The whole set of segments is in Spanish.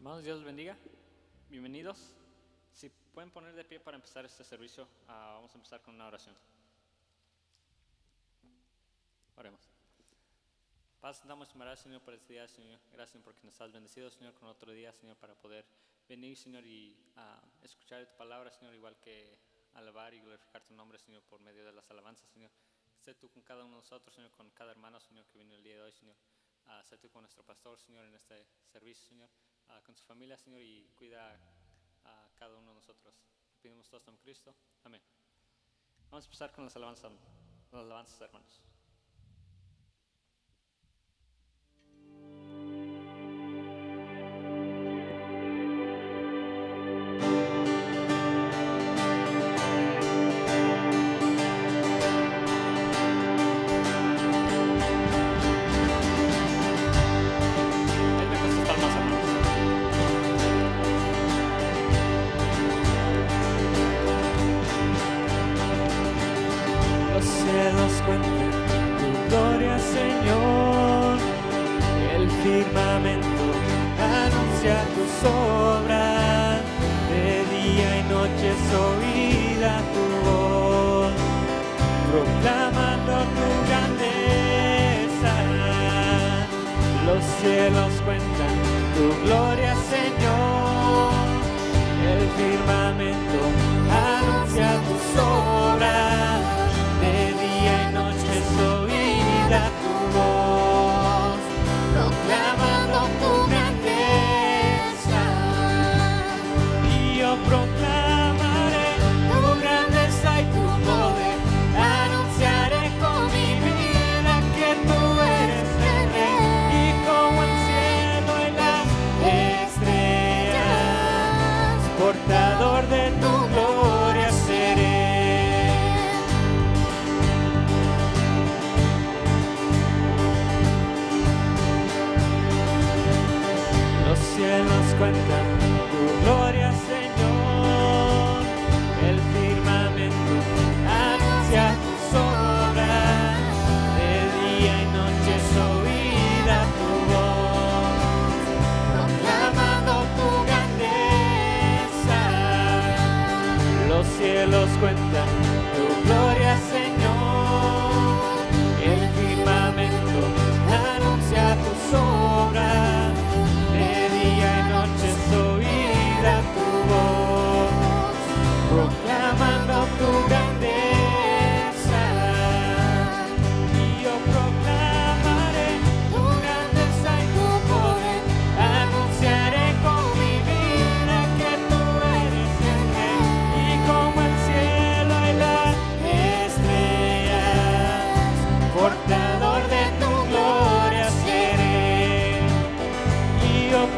Hermanos, Dios los bendiga. Bienvenidos. Si pueden poner de pie para empezar este servicio, vamos a empezar con una oración. Oremos. Paz, damos gracias, Señor, por este día, Señor. Gracias porque nos has bendecido, Señor, con otro día, Señor, para poder venir, Señor, y escuchar tu palabra, Señor, igual que alabar y glorificar tu nombre, Señor, por medio de las alabanzas, Señor. Sé tú con cada uno de nosotros, Señor, con cada hermano, Señor, que vino el día de hoy, Señor. Sé tú con nuestro pastor, Señor, en este servicio, Señor, con su familia, Señor, y cuida a cada uno de nosotros. Pedimos todo esto en Cristo. Amén. Vamos a empezar con las alabanzas, hermanos.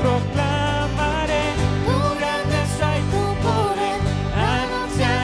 Proclamaré tu grandeza y tu poder, anunciaré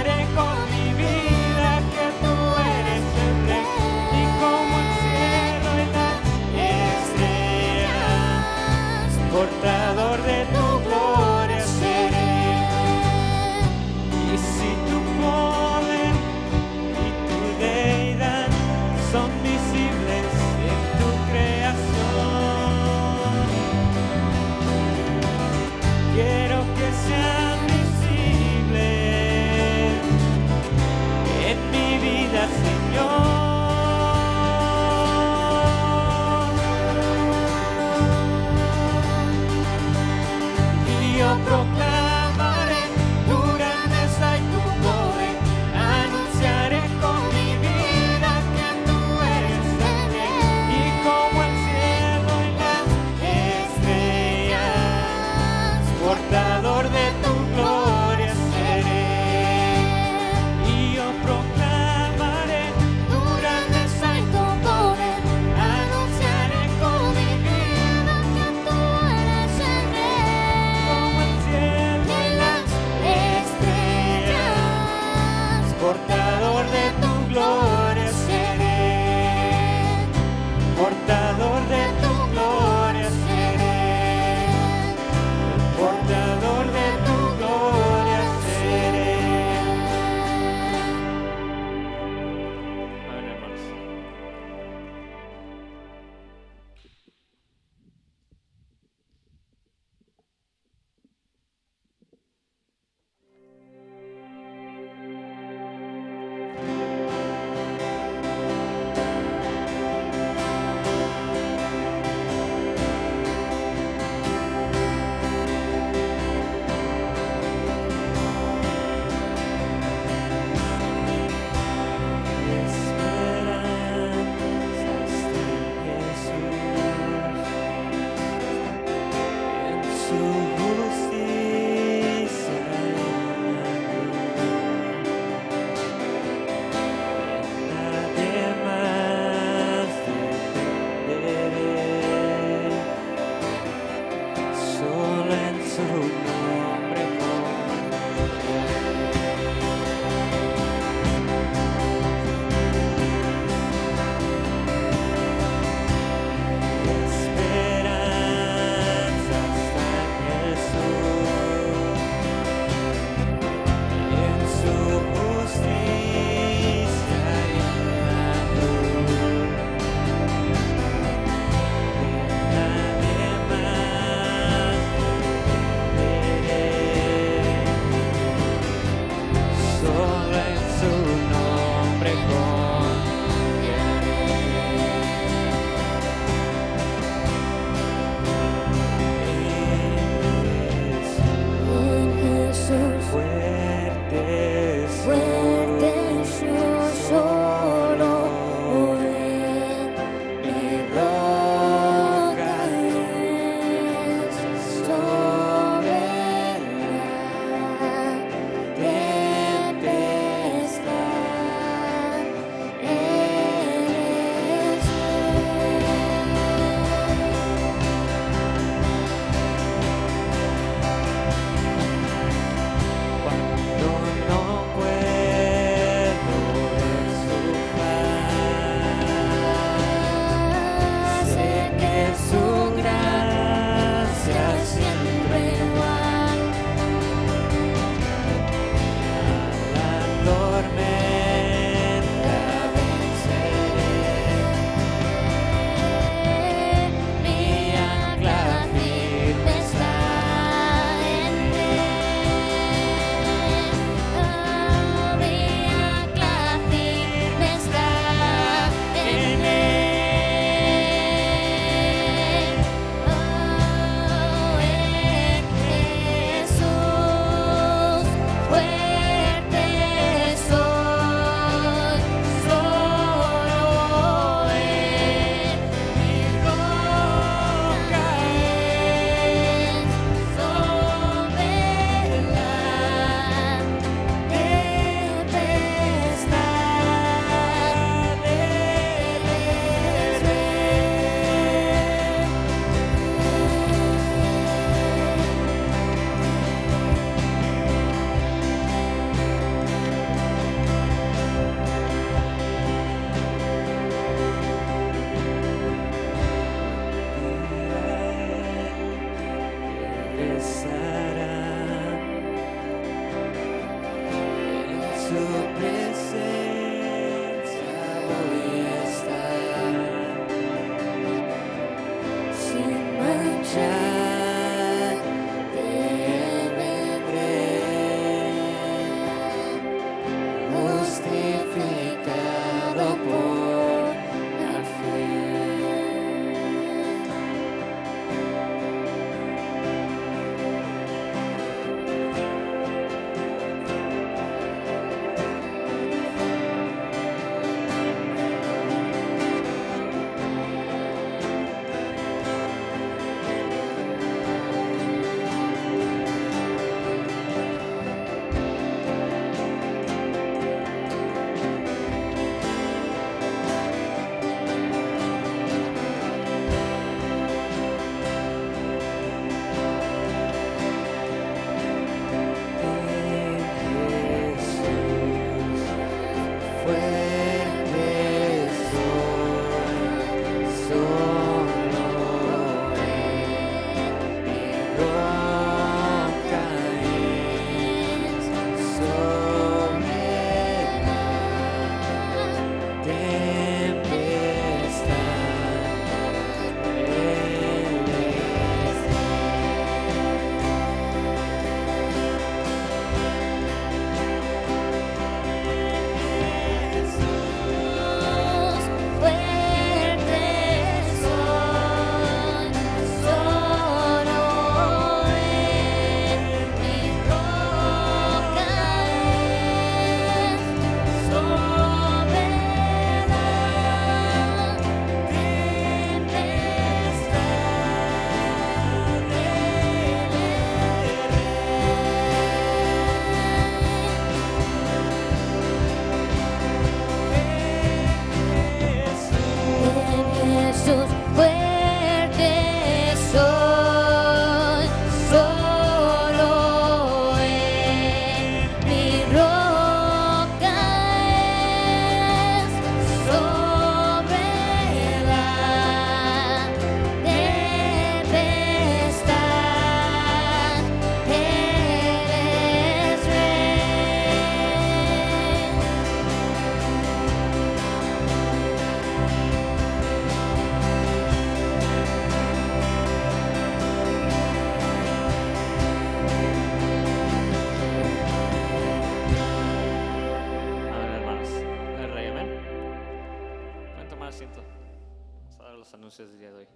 anuncios del día de hoy.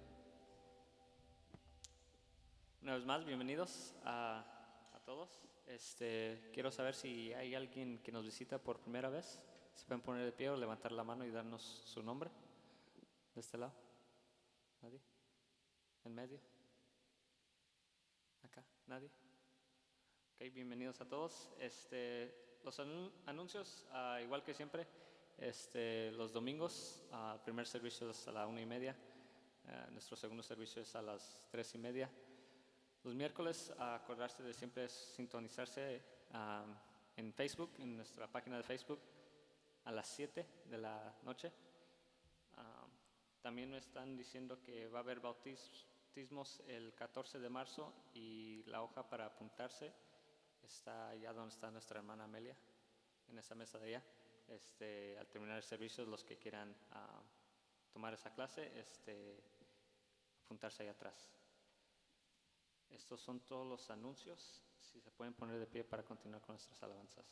Una vez más, bienvenidos a todos. Quiero saber si hay alguien que nos visita por primera vez. Se pueden poner de pie o levantar la mano y darnos su nombre. De este lado. ¿Nadie? ¿En medio? ¿Acá? ¿Nadie? Ok, bienvenidos a todos. Los anuncios, igual que siempre, los domingos, el primer servicio es a la 1:30, nuestro segundo servicio es a las 3:30. Los miércoles, acordarse de siempre sintonizarse en Facebook, en nuestra página de Facebook, a las 7 de la noche. También me están diciendo que va a haber bautismos el 14 de marzo y la hoja para apuntarse está allá donde está nuestra hermana Amelia, en esa mesa de allá. Al terminar el servicio, los que quieran tomar esa clase, apuntarse allá atrás. Estos son todos los anuncios. Si se pueden poner de pie para continuar con nuestras alabanzas.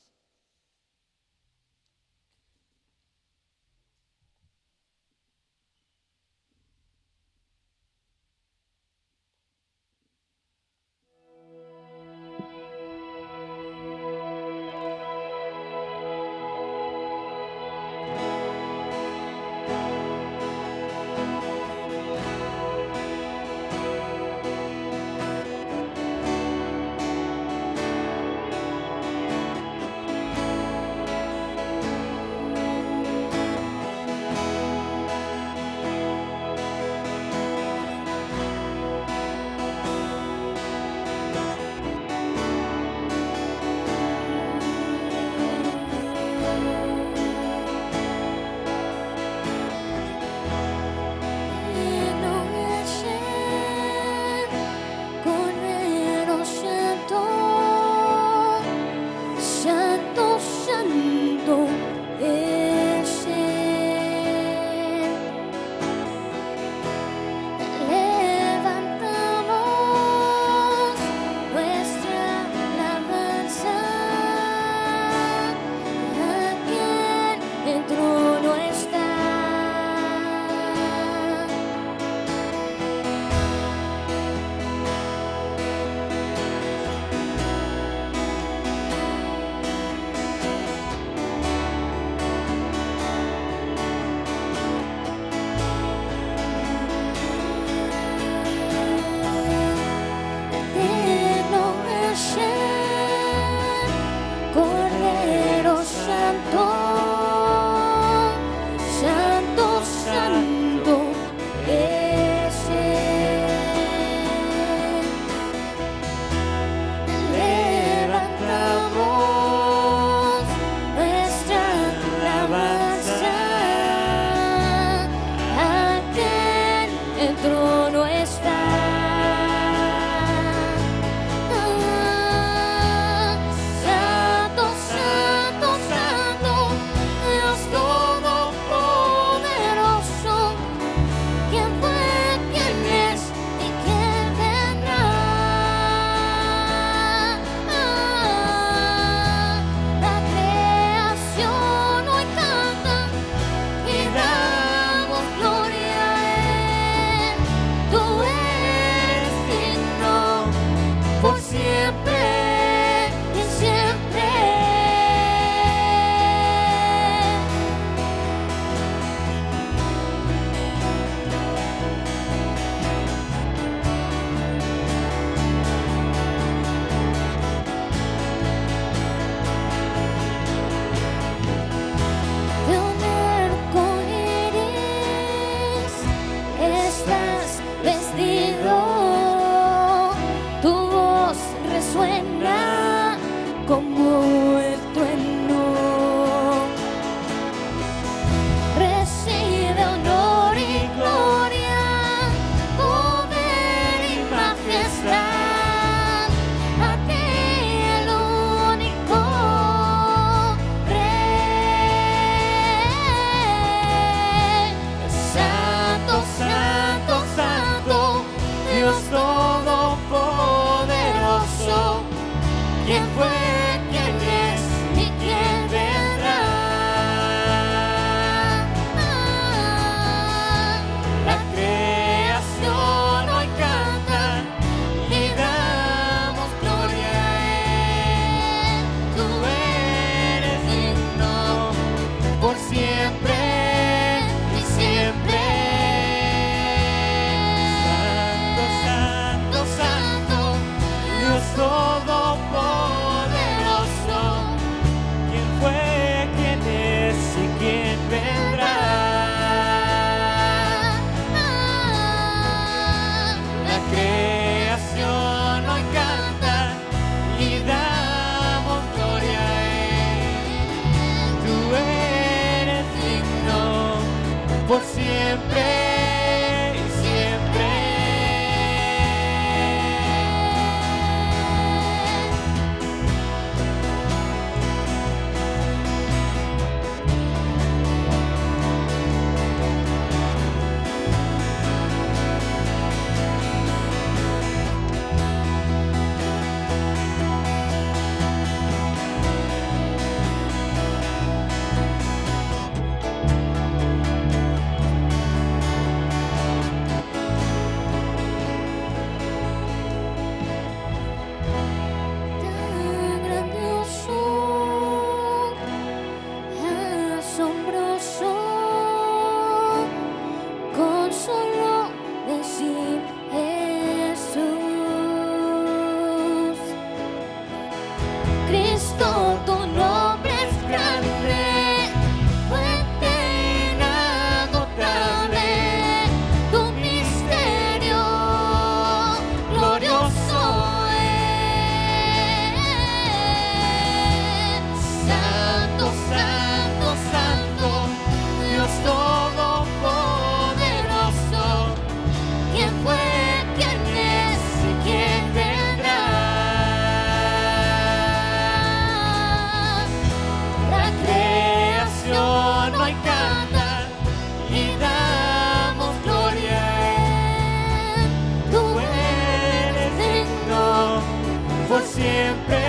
siempre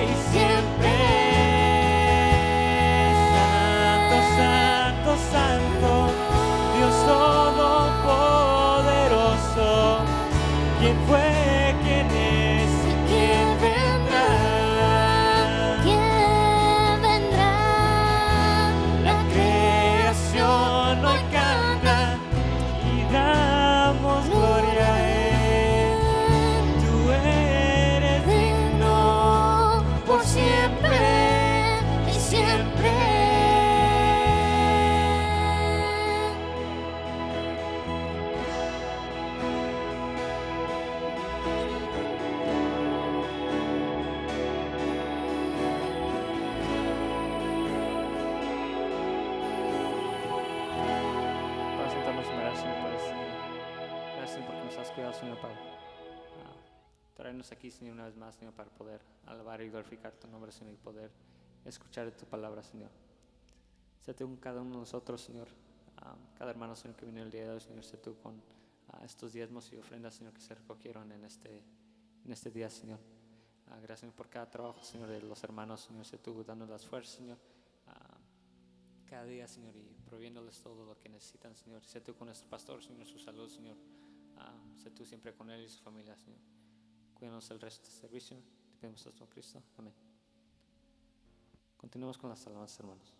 y siempre. Santo, santo, santo, Dios todopoderoso, ¿quién fue, quién es y quién vendrá? ¿Quién vendrá? La creación hoy canta y damos gloria a Él. Tú eres digno por siempre y siempre. Para sentarnos en oración, pues, gracias porque nos has cuidado, Señor, para traernos aquí, Señor, una vez más, Señor, para poder alabar y glorificar tu nombre, Señor, y poder escuchar tu palabra, Señor. Sé tú con cada uno de nosotros, Señor, cada hermano, Señor, que vino el día de hoy, Señor, sé tú con estos diezmos y ofrendas, Señor, que se recogieron en este día, Señor. Gracias, Señor, por cada trabajo, Señor, de los hermanos, Señor, sé tú dándoles las fuerzas, Señor, cada día, Señor, y proviéndoles todo lo que necesitan, Señor. Sé tú con nuestro pastor, Señor, su salud, Señor. Sé tú siempre con él y su familia, Señor. Cuídanos el resto del servicio. Te pedimos esto en Cristo. Amén. Continuamos con las alabanzas, hermanos.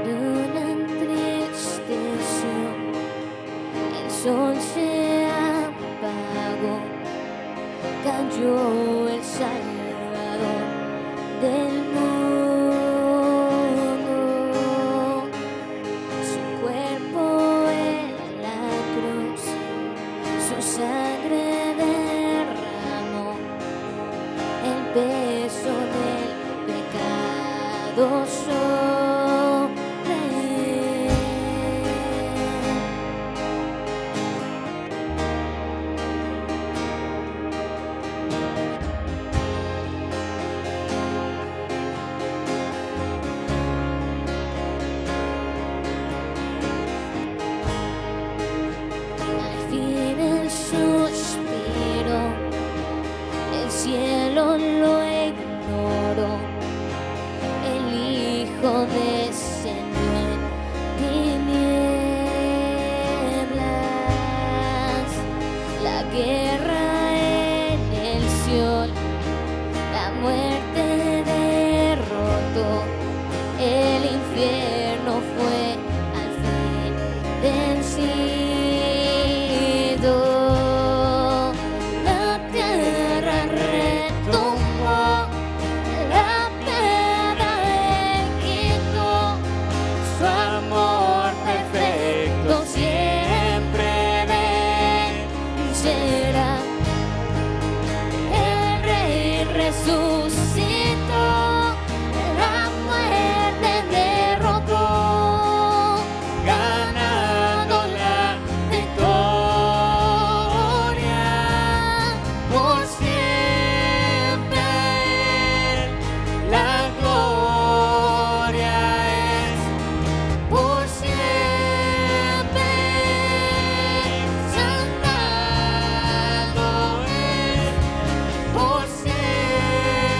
La luna entristeció, el sol se apagó, cayó el Salvador del mundo. Su cuerpo en la cruz, su sangre derramó, el peso del pecado sobre él. Al fin el suspiro, el cielo lo ignoró, el Hijo descendió en tinieblas, la guerra en el Sion, la muerte derrotó, el infierno fue al fin vencido. La tierra retomó, la piedra él quitó, su amor perfecto siempre vencerá. El Rey resucitó, la muerte derrotó, ganando la victoria por siempre. La gloria es por siempre. Santo es por siempre.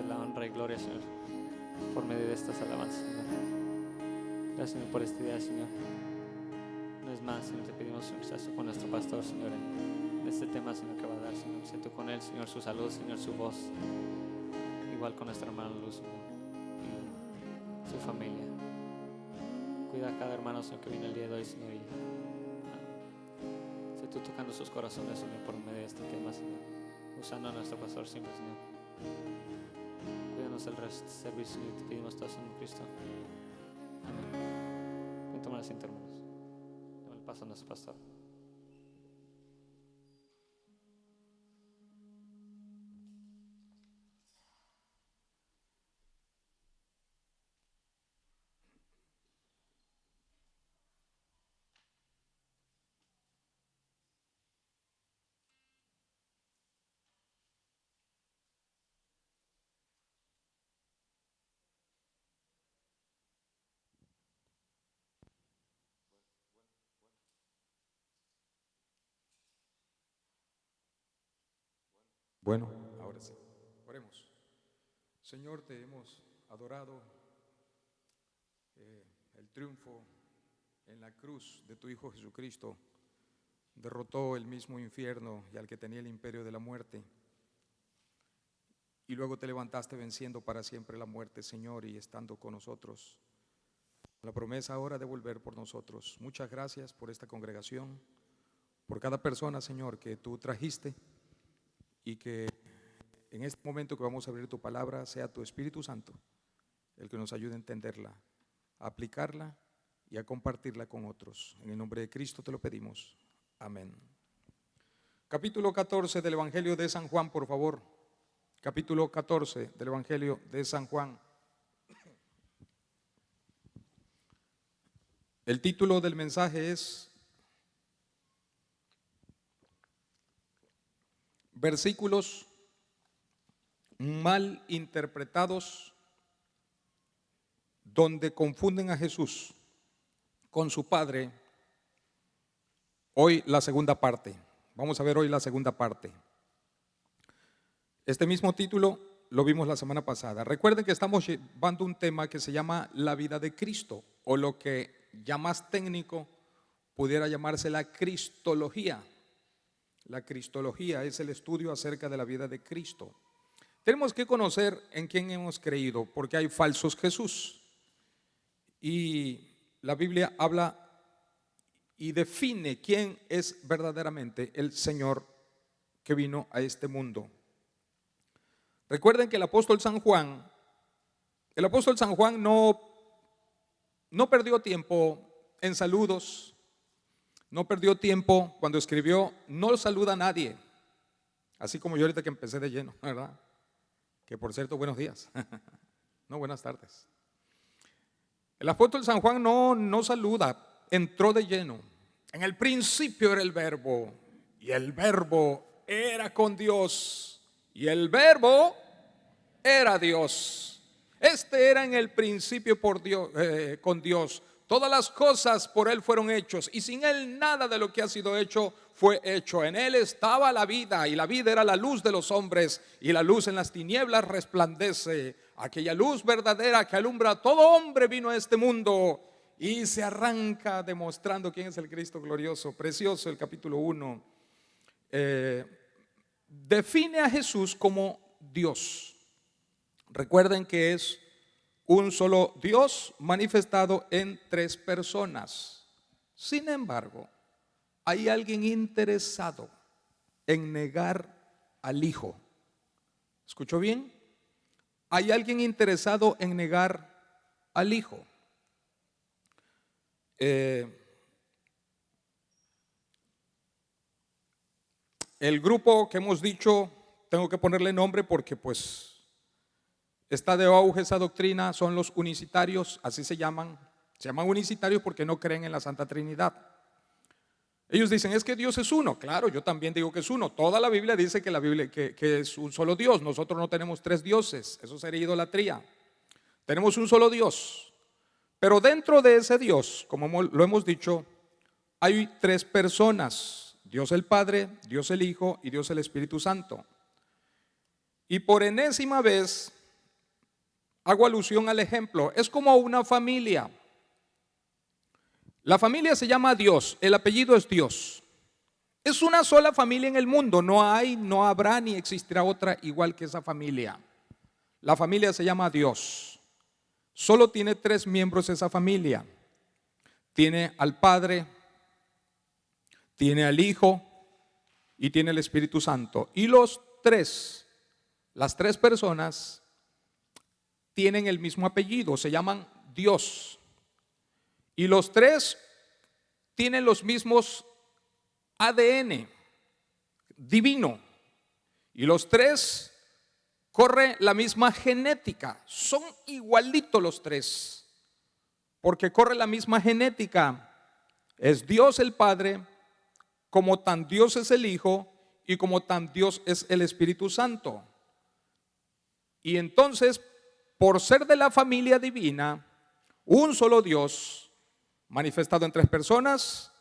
la honra y gloria, Señor, por medio de estas alabanzas, Señor. Gracias, Señor, por este día, Señor. Una vez más, Señor, te pedimos, Señor, que seas tú con nuestro pastor, Señor, en este tema, Señor, que va a dar, Señor. Sé tú con él, Señor, su salud, Señor, su voz. Igual con nuestra hermana Luz, Señor, y su familia. Cuida a cada hermano, Señor, que viene el día de hoy, Señor, y sé tú tocando sus corazones, Señor, por medio de este tema, Señor. Usando a nuestro pastor siempre, Señor. Cuídanos el resto del servicio y te pedimos todo eso en Cristo. Amén. Pueden tomar asiento, hermanos. Dame el paso a nuestro pastor. Bueno, ahora sí, oremos. Señor, te hemos adorado el triunfo en la cruz de tu Hijo Jesucristo. Derrotó el mismo infierno y al que tenía el imperio de la muerte. Y luego te levantaste venciendo para siempre la muerte, Señor, y estando con nosotros. La promesa ahora de volver por nosotros. Muchas gracias por esta congregación, por cada persona, Señor, que tú trajiste. Y que en este momento que vamos a abrir tu palabra sea tu Espíritu Santo el que nos ayude a entenderla, a aplicarla y a compartirla con otros. En el nombre de Cristo te lo pedimos. Amén. Capítulo 14 del Evangelio de San Juan, por favor. Capítulo 14 del Evangelio de San Juan. El título del mensaje es versículos mal interpretados donde confunden a Jesús con su Padre. Hoy la segunda parte. Vamos a ver hoy la segunda parte. Este mismo título lo vimos la semana pasada. Recuerden que estamos llevando un tema que se llama la vida de Cristo, o lo que ya más técnico pudiera llamarse la cristología. La cristología es el estudio acerca de la vida de Cristo. Tenemos que conocer en quién hemos creído, porque hay falsos Jesús. Y la Biblia habla y define quién es verdaderamente el Señor que vino a este mundo. Recuerden que el apóstol San Juan no perdió tiempo en saludos. No perdió tiempo cuando escribió, no saluda a nadie. Así como yo ahorita que empecé de lleno, ¿verdad? Que por cierto, buenos días. No, buenas tardes. El apóstol San Juan no saluda, entró de lleno. En el principio era el Verbo, y el Verbo era con Dios, y el Verbo era Dios. Este era en el principio por Dios, con Dios. Todas las cosas por Él fueron hechos, y sin Él nada de lo que ha sido hecho fue hecho. En Él estaba la vida, y la vida era la luz de los hombres, y la luz en las tinieblas resplandece. Aquella luz verdadera que alumbra a todo hombre vino a este mundo, y se arranca demostrando quién es el Cristo glorioso. Precioso el capítulo 1. Define a Jesús como Dios. Recuerden que es un solo Dios manifestado en tres personas. Sin embargo, hay alguien interesado en negar al Hijo. ¿Escuchó bien? Hay alguien interesado en negar al Hijo. El grupo que hemos dicho, tengo que ponerle nombre porque pues está de auge esa doctrina, son los unicitarios, así se llaman unicitarios porque no creen en la Santa Trinidad. Ellos dicen, es que Dios es uno. Claro, yo también digo que es uno. Toda la Biblia dice que es un solo Dios. Nosotros no tenemos tres dioses, eso sería idolatría. Tenemos un solo Dios. Pero dentro de ese Dios, como lo hemos dicho, hay tres personas: Dios el Padre, Dios el Hijo y Dios el Espíritu Santo. Y por enésima vez hago alusión al ejemplo. Es como una familia. La familia se llama Dios, el apellido es Dios. Es una sola familia en el mundo, no hay, no habrá ni existirá otra igual que esa familia. La familia se llama Dios. Solo tiene 3 miembros esa familia. Tiene al Padre, tiene al Hijo y tiene el Espíritu Santo. Y las tres personas tienen el mismo apellido, se llaman Dios. Y los 3 tienen los mismos ADN divino. Y los 3 corre la misma genética. Son igualitos los 3. Porque corre la misma genética. Es Dios el Padre, como tan Dios es el Hijo y como tan Dios es el Espíritu Santo. Y entonces, por ser de la familia divina, un solo Dios, manifestado en 3 personas,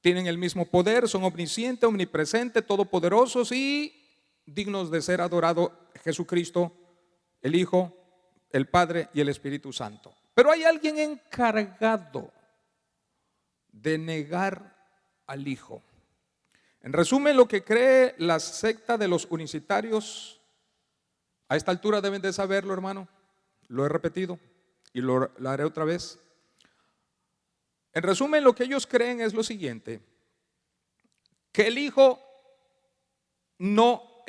tienen el mismo poder, son omniscientes, omnipresentes, todopoderosos y dignos de ser adorado Jesucristo, el Hijo, el Padre y el Espíritu Santo. Pero hay alguien encargado de negar al Hijo. En resumen, lo que cree la secta de los unicitarios, a esta altura deben de saberlo, hermano, lo he repetido y lo haré otra vez. En resumen, lo que ellos creen es lo siguiente: que el Hijo no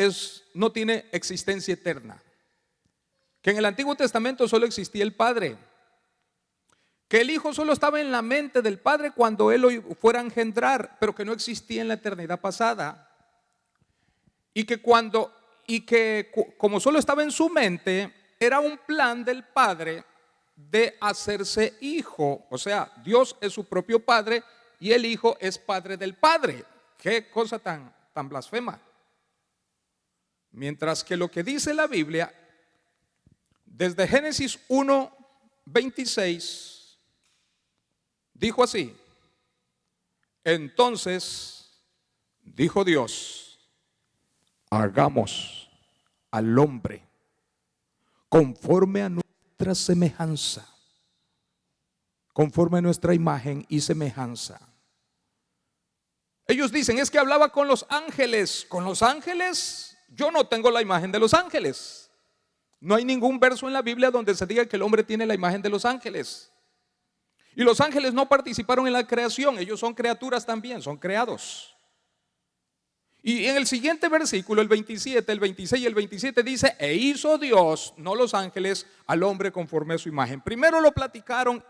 tiene existencia eterna, que en el Antiguo Testamento solo existía el Padre, que el Hijo solo estaba en la mente del Padre cuando Él lo fuera a engendrar, pero que no existía en la eternidad pasada, y que como solo estaba en su mente, era un plan del Padre de hacerse hijo. O sea, Dios es su propio Padre y el Hijo es Padre del Padre. Qué cosa tan blasfema. Mientras que lo que dice la Biblia, desde Génesis 1:26, dijo así: entonces dijo Dios, hagamos al hombre conforme a nuestra semejanza, conforme a nuestra imagen y semejanza. Ellos dicen, es que hablaba con los ángeles. Con los ángeles, yo no tengo la imagen de los ángeles. No hay ningún verso en la Biblia donde se diga que el hombre tiene la imagen de los ángeles. Y los ángeles no participaron en la creación, ellos son criaturas también, son creados. Y en el siguiente versículo, el 27, el 26 y el 27 dice, e hizo Dios, no los ángeles, al hombre conforme a su imagen. Primero lo platicaron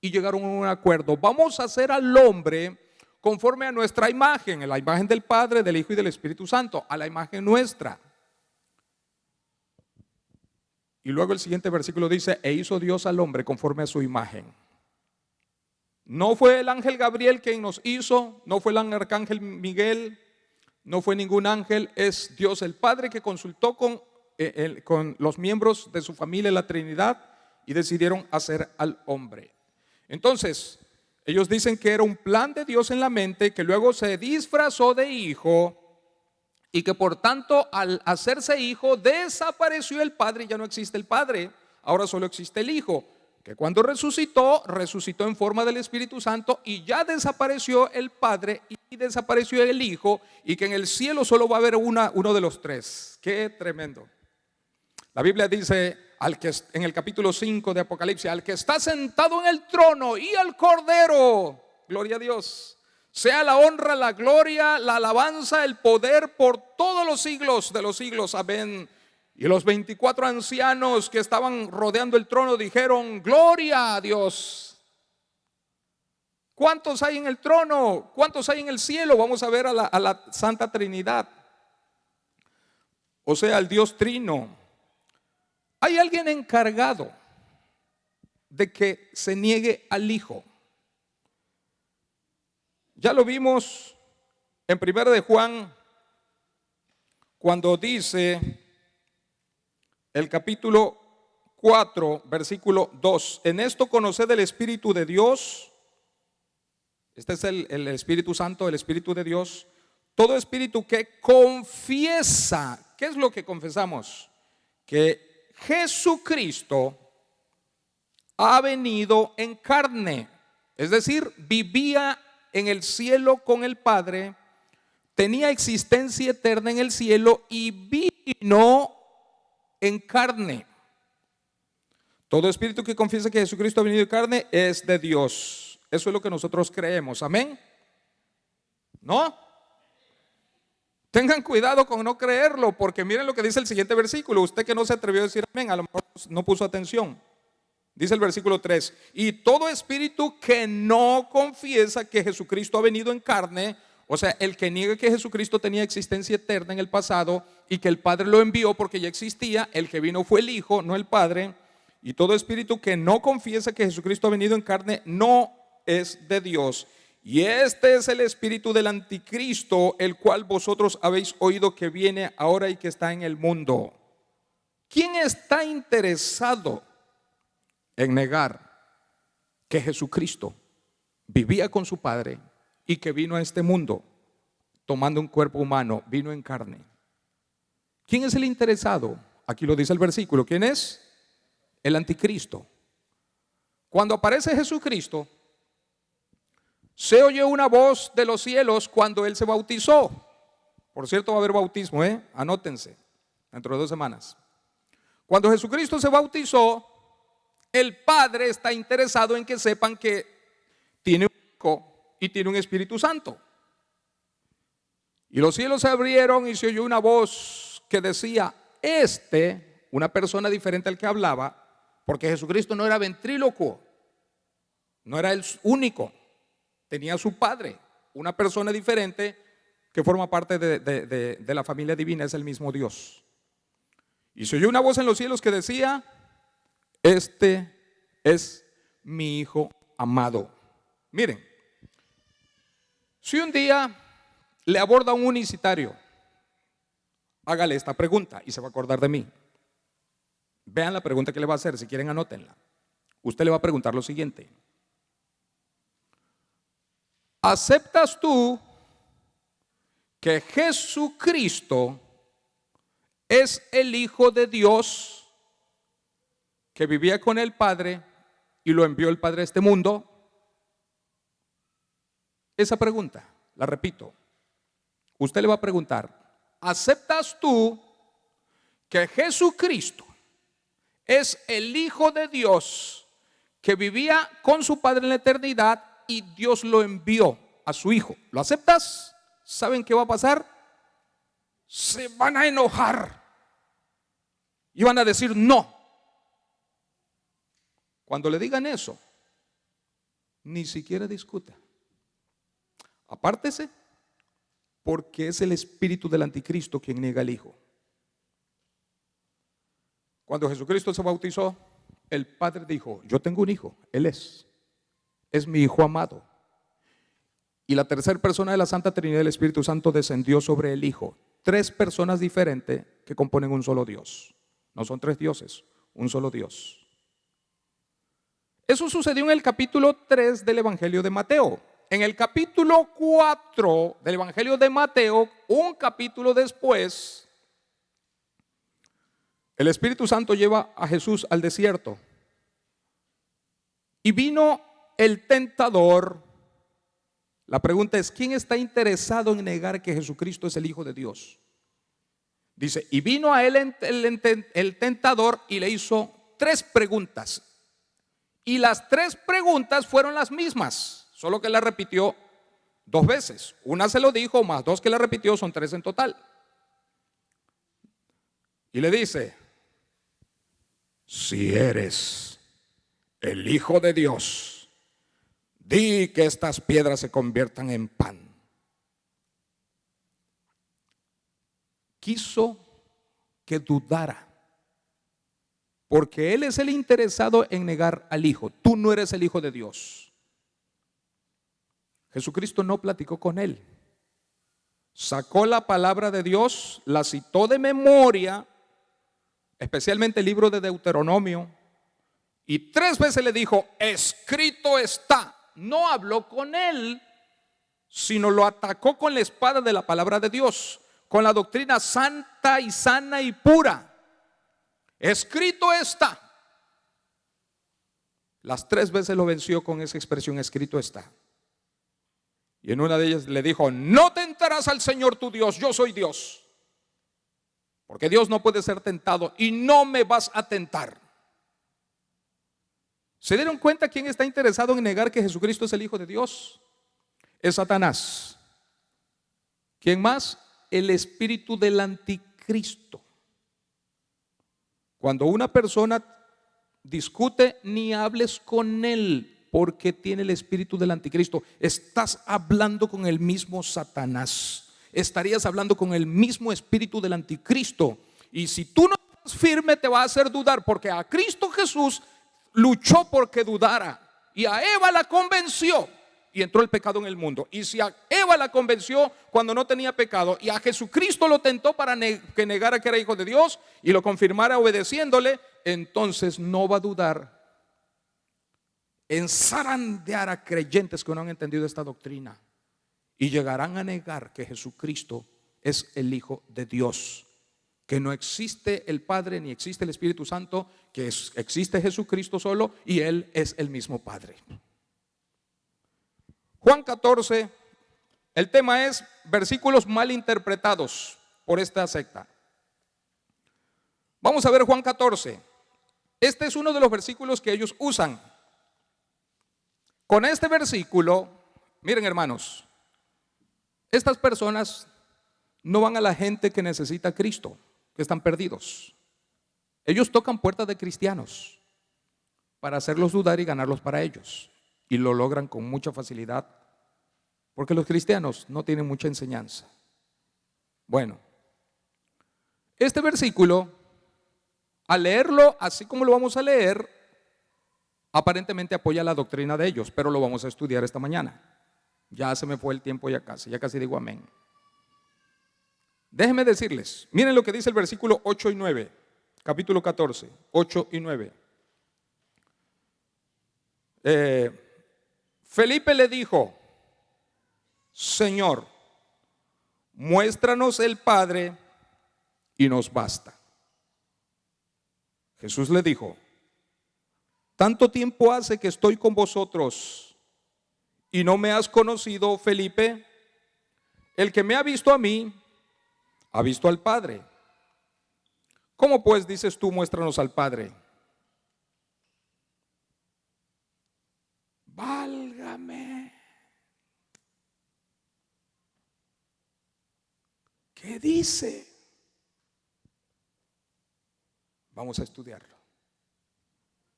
y llegaron a un acuerdo. Vamos a hacer al hombre conforme a nuestra imagen, a la imagen del Padre, del Hijo y del Espíritu Santo, a la imagen nuestra. Y luego el siguiente versículo dice, e hizo Dios al hombre conforme a su imagen. No fue el ángel Gabriel quien nos hizo, no fue el arcángel Miguel, no fue ningún ángel, es Dios el Padre que consultó con los miembros de su familia, la Trinidad, y decidieron hacer al hombre. Entonces, ellos dicen que era un plan de Dios en la mente, que luego se disfrazó de hijo, y que por tanto al hacerse hijo desapareció el Padre y ya no existe el Padre, ahora solo existe el Hijo, que cuando resucitó en forma del Espíritu Santo y ya desapareció el Padre y desapareció el Hijo, y que en el cielo solo va a haber uno de los 3. Qué tremendo. La Biblia dice en el capítulo 5 de Apocalipsis, al que está sentado en el trono y al Cordero, gloria a Dios, sea la honra, la gloria, la alabanza, el poder por todos los siglos de los siglos, amén. Y los 24 ancianos que estaban rodeando el trono dijeron, gloria a Dios. ¿Cuántos hay en el trono? ¿Cuántos hay en el cielo? Vamos a ver a la Santa Trinidad, o sea, al Dios Trino. Hay alguien encargado de que se niegue al Hijo. Ya lo vimos en 1 de Juan, cuando dice el capítulo 4, versículo 2, en esto conoced el Espíritu de Dios. Este es el Espíritu Santo, el Espíritu de Dios. Todo espíritu que confiesa, ¿qué es lo que confesamos? Que Jesucristo ha venido en carne, es decir, vivía en el cielo con el Padre, tenía existencia eterna en el cielo y vino en carne. Todo espíritu que confiesa que Jesucristo ha venido en carne es de Dios. Eso es lo que nosotros creemos. Amén. ¿No? Tengan cuidado con no creerlo, porque miren lo que dice el siguiente versículo. Usted que no se atrevió a decir amén, a lo mejor no puso atención. Dice el versículo 3: y todo espíritu que no confiesa que Jesucristo ha venido en carne, o sea, el que niega que Jesucristo tenía existencia eterna en el pasado y que el Padre lo envió porque ya existía, el que vino fue el Hijo, no el Padre. Y todo espíritu que no confiesa que Jesucristo ha venido en carne no es de Dios. Y este es el espíritu del anticristo, el cual vosotros habéis oído que viene ahora y que está en el mundo. ¿Quién está interesado en negar que Jesucristo vivía con su Padre y que vino a este mundo tomando un cuerpo humano, vino en carne? ¿Quién es el interesado? Aquí lo dice el versículo. ¿Quién es? El anticristo. Cuando aparece Jesucristo, se oye una voz de los cielos cuando Él se bautizó. Por cierto, va a haber bautismo, anótense, dentro de 2 semanas. Cuando Jesucristo se bautizó, el Padre está interesado en que sepan que tiene un Hijo y tiene un Espíritu Santo. Y los cielos se abrieron y se oyó una voz que decía: una persona diferente al que hablaba, porque Jesucristo no era ventrílocuo, no era el único. Tenía a su Padre, una persona diferente que forma parte de la familia divina, es el mismo Dios. Y se oyó una voz en los cielos que decía: este es mi Hijo amado. Miren, si un día le aborda un unicitario, hágale esta pregunta y se va a acordar de mí. Vean la pregunta que le va a hacer, si quieren anótenla. Usted le va a preguntar lo siguiente: ¿aceptas tú que Jesucristo es el Hijo de Dios que vivía con el Padre y lo envió el Padre a este mundo? Esa pregunta, la repito. Usted le va a preguntar: ¿aceptas tú que Jesucristo es el Hijo de Dios que vivía con su Padre en la eternidad y Dios lo envió a su Hijo? ¿Lo aceptas? ¿Saben qué va a pasar? Se van a enojar y van a decir no. Cuando le digan eso, ni siquiera discuta. Apártese, porque es el espíritu del anticristo quien niega al Hijo. Cuando Jesucristo se bautizó, el Padre dijo: yo tengo un hijo, Él es mi Hijo amado. Y la tercera persona de la Santa Trinidad, el Espíritu Santo, descendió sobre el Hijo. 3 personas diferentes que componen un solo Dios. No son 3 dioses, un solo Dios. Eso sucedió en el capítulo 3 del Evangelio de Mateo. En el capítulo 4 del Evangelio de Mateo, un capítulo después, el Espíritu Santo lleva a Jesús al desierto. Y vino el tentador. La pregunta es: ¿quién está interesado en negar que Jesucristo es el Hijo de Dios? Dice: y vino a él el tentador y le hizo 3 preguntas. Y las 3 preguntas fueron las mismas, solo que la repitió 2 veces. Una se lo dijo, más 2 que la repitió, son 3 en total. Y le dice: si eres el Hijo de Dios, di que estas piedras se conviertan en pan. Quiso que dudara, porque él es el interesado en negar al Hijo. Tú no eres el Hijo de Dios. Jesucristo no platicó con él. Sacó la palabra de Dios, la citó de memoria, especialmente el libro de Deuteronomio, y 3 veces le dijo: escrito está. No habló con él, sino lo atacó con la espada de la palabra de Dios, con la doctrina santa y sana y pura. Escrito está. Las 3 veces lo venció con esa expresión, escrito está. Y en una de ellas le dijo, no tentarás al Señor tu Dios, yo soy Dios. Porque Dios no puede ser tentado y no me vas a tentar. ¿Se dieron cuenta quién está interesado en negar que Jesucristo es el Hijo de Dios? Es Satanás. ¿Quién más? El espíritu del anticristo. Cuando una persona discute, ni hables con él, porque tiene el espíritu del anticristo. Estás hablando con el mismo Satanás. Estarías hablando con el mismo espíritu del anticristo. Y si tú no estás firme, te va a hacer dudar, porque a Cristo Jesús luchó porque dudara. Y a Eva la convenció y entró el pecado en el mundo. Y si a Eva la convenció cuando no tenía pecado, y a Jesucristo lo tentó para que negara que era hijo de Dios y lo confirmara obedeciéndole, entonces no va a dudar en zarandear a creyentes que no han entendido esta doctrina y llegarán a negar que Jesucristo es el Hijo de Dios, que no existe el Padre ni existe el Espíritu Santo, que existe Jesucristo solo y Él es el mismo Padre. Juan 14, el tema es versículos mal interpretados por esta secta. Vamos a ver Juan 14. Este es uno de los versículos que ellos usan. Con este versículo, miren hermanos, estas personas no van a la gente que necesita a Cristo, que están perdidos. Ellos tocan puertas de cristianos para hacerlos dudar y ganarlos para ellos. Y lo logran con mucha facilidad, porque los cristianos no tienen mucha enseñanza. Bueno, este versículo, al leerlo así como lo vamos a leer, aparentemente apoya la doctrina de ellos, pero lo vamos a estudiar esta mañana. Ya se me fue el tiempo, ya casi digo amén. Déjenme decirles, miren lo que dice el versículo 8 y 9, capítulo 14, 8 y 9. Felipe le dijo, Señor, muéstranos el Padre y nos basta. Jesús le dijo, tanto tiempo hace que estoy con vosotros y no me has conocido, Felipe. El que me ha visto a mí, ha visto al Padre. ¿Cómo pues dices tú, muéstranos al Padre? Válgame. ¿Qué dice? Vamos a estudiarlo.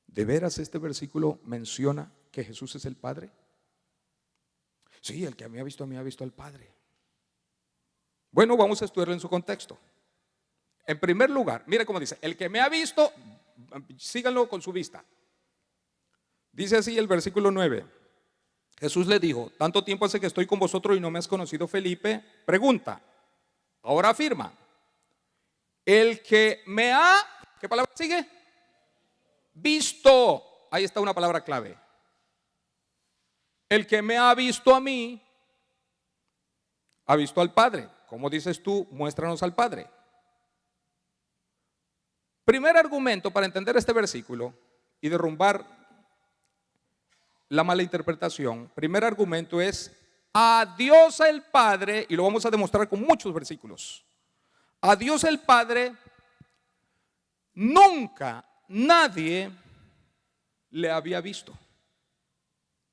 ¿De veras este versículo menciona que Jesús es el Padre? Sí, el que me ha visto a mí ha visto al Padre. Bueno, vamos a estudiarlo en su contexto. En primer lugar, mire cómo dice, el que me ha visto, síganlo con su vista. Dice así el versículo 9. Jesús le dijo, tanto tiempo hace que estoy con vosotros y no me has conocido, Felipe. Pregunta, ahora afirma, el que me ha, ¿qué palabra sigue? Visto. Ahí está una palabra clave. El que me ha visto a mí, ha visto al Padre. ¿Cómo dices tú? Muéstranos al Padre. Primer argumento para entender este versículo y derrumbar la mala interpretación. Primer argumento es a Dios el Padre, y lo vamos a demostrar con muchos versículos. A Dios el Padre nunca nadie le había visto,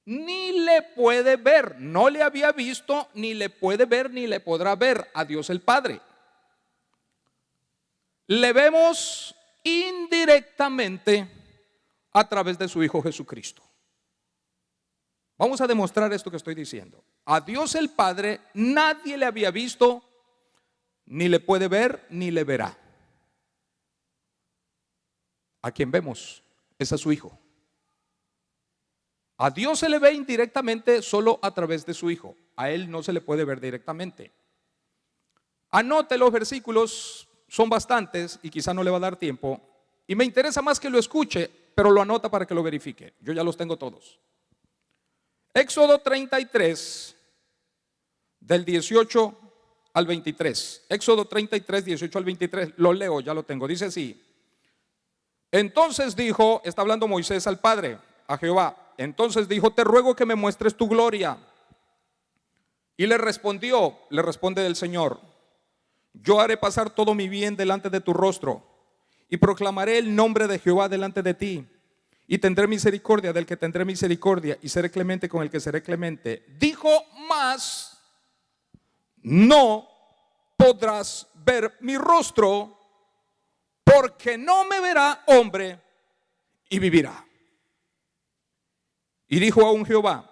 ni le puede ver. No le había visto, ni le puede ver, ni le podrá ver a Dios el Padre. Le vemos indirectamente a través de su Hijo Jesucristo. Vamos a demostrar esto que estoy diciendo. A Dios el Padre nadie le había visto, ni le puede ver, ni le verá. ¿A quién vemos? Es a su Hijo. A Dios se le ve indirectamente solo a través de su Hijo. A Él no se le puede ver directamente. Anote los versículos, son bastantes y quizá no le va a dar tiempo. Y me interesa más que lo escuche, pero lo anota para que lo verifique. Yo ya los tengo todos. Éxodo 33, del 18 al 23. Éxodo 33, 18 al 23. Lo leo, ya lo tengo. Dice así. Entonces dijo, está hablando Moisés al Padre, a Jehová. Entonces dijo, te ruego que me muestres tu gloria. Y le responde el Señor, yo haré pasar todo mi bien delante de tu rostro y proclamaré el nombre de Jehová delante de ti. Y tendré misericordia del que tendré misericordia y seré clemente con el que seré clemente. Dijo más, no podrás ver mi rostro, porque no me verá hombre y vivirá. Y dijo aún Jehová,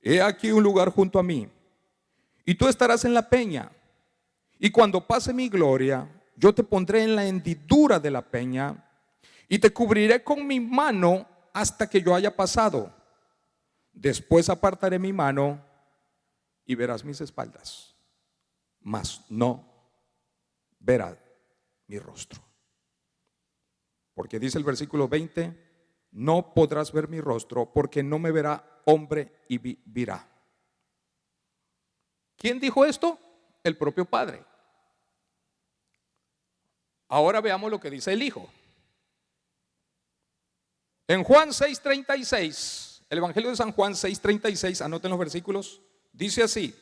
he aquí un lugar junto a mí, y tú estarás en la peña, y cuando pase mi gloria, yo te pondré en la hendidura de la peña, y te cubriré con mi mano hasta que yo haya pasado. Después apartaré mi mano y verás mis espaldas, mas no verás mi rostro. Porque dice el versículo 20, no podrás ver mi rostro, porque no me verá hombre y vivirá. ¿Quién dijo esto? El propio Padre. Ahora veamos lo que dice el Hijo. En Juan 6:36, el Evangelio de San Juan 6:36, anoten los versículos, dice así,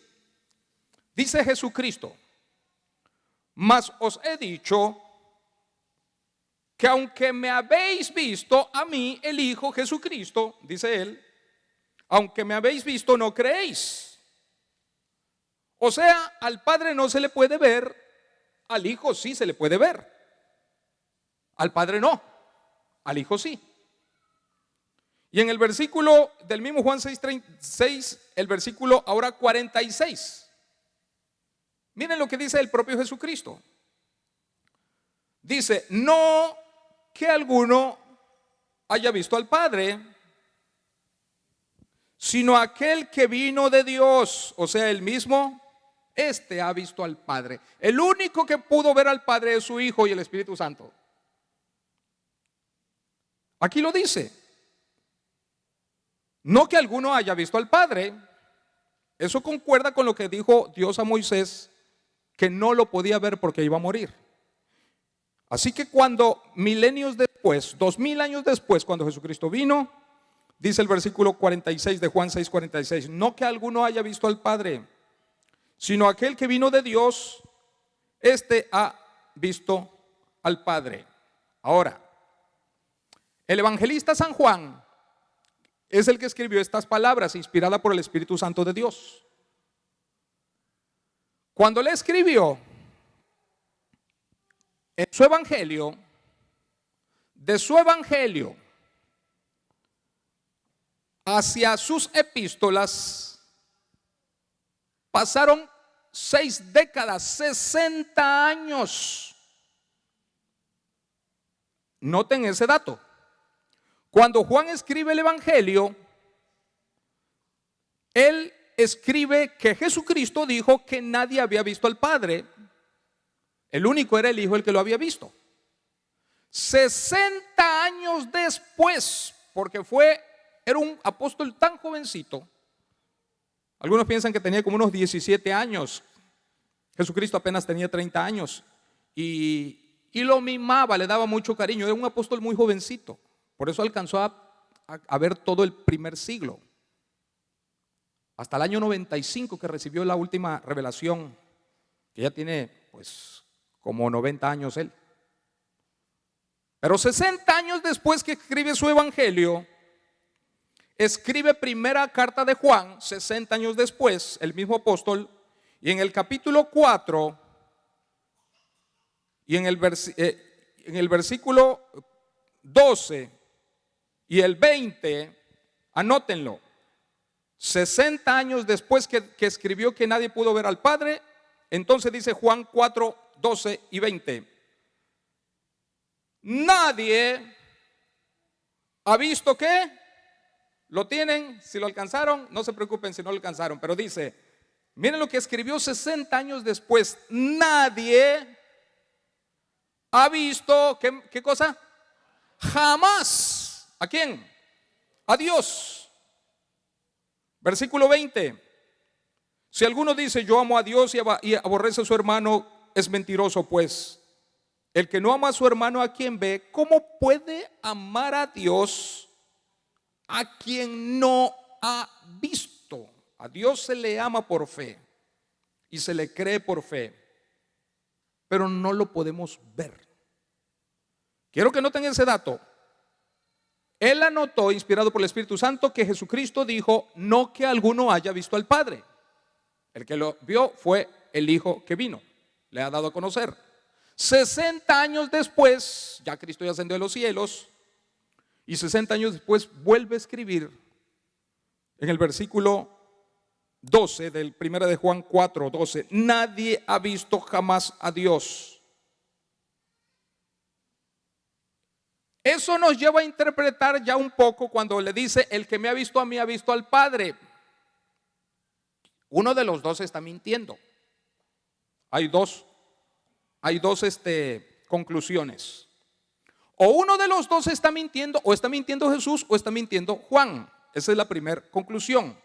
dice Jesucristo, mas os he dicho que aunque me habéis visto a mí, el Hijo Jesucristo, dice él, aunque me habéis visto no creéis. O sea, al Padre no se le puede ver, al Hijo sí se le puede ver. Al Padre no, al Hijo sí. Y en el versículo del mismo Juan 6:36, el versículo ahora 46. Miren lo que dice el propio Jesucristo. Dice, no que alguno haya visto al Padre, sino aquel que vino de Dios, o sea, el mismo, este ha visto al Padre. El único que pudo ver al Padre es su Hijo y el Espíritu Santo. Aquí lo dice. No que alguno haya visto al Padre. Eso concuerda con lo que dijo Dios a Moisés, que no lo podía ver porque iba a morir. Así que cuando milenios después, 2000 años después, cuando Jesucristo vino, dice el versículo 46 de Juan 6:46, no que alguno haya visto al Padre, sino aquel que vino de Dios, este ha visto al Padre. Ahora, el evangelista San Juan es el que escribió estas palabras, inspirada por el Espíritu Santo de Dios. Cuando le escribió en su evangelio, de su evangelio hacia sus epístolas, pasaron 6 décadas, 60 años. Noten ese dato. Cuando Juan escribe el evangelio, él escribe que Jesucristo dijo que nadie había visto al Padre. El único era el Hijo el que lo había visto. 60 años después, porque era un apóstol tan jovencito. Algunos piensan que tenía como unos 17 años. Jesucristo apenas tenía 30 años. Y lo mimaba, le daba mucho cariño. Era un apóstol muy jovencito. Por eso alcanzó a ver todo el primer siglo. Hasta el año 95 que recibió la última revelación, que ya tiene pues como 90 años él. Pero 60 años después que escribe su evangelio, escribe primera carta de Juan, 60 años después, el mismo apóstol, y en el capítulo 4 y en el versículo 12 y el 20, anótenlo, 60 años después que escribió que nadie pudo ver al Padre, entonces dice Juan 4, 12 y 20. Nadie ha visto que lo tienen, si lo alcanzaron, no se preocupen si no lo alcanzaron, pero dice, miren lo que escribió 60 años después, nadie ha visto, ¿qué cosa? Jamás. ¿A quién? A Dios. Versículo 20. Si alguno dice yo amo a Dios y aborrece a su hermano, es mentiroso, pues. El que no ama a su hermano a quien ve, ¿cómo puede amar a Dios a quien no ha visto? A Dios se le ama por fe y se le cree por fe, pero no lo podemos ver. Quiero que noten ese dato. Él anotó, inspirado por el Espíritu Santo, que Jesucristo dijo: no que alguno haya visto al Padre. El que lo vio fue el Hijo que vino, le ha dado a conocer. 60 años después, ya Cristo ya ascendió a los cielos, y 60 años después vuelve a escribir en el versículo 12 del 1 de Juan 4:12: nadie ha visto jamás a Dios. Eso nos lleva a interpretar ya un poco cuando le dice: el que me ha visto a mí ha visto al Padre. Uno de los dos está mintiendo. Hay dos conclusiones. O uno de los dos está mintiendo, o está mintiendo Jesús, o está mintiendo Juan. Esa es la primera conclusión,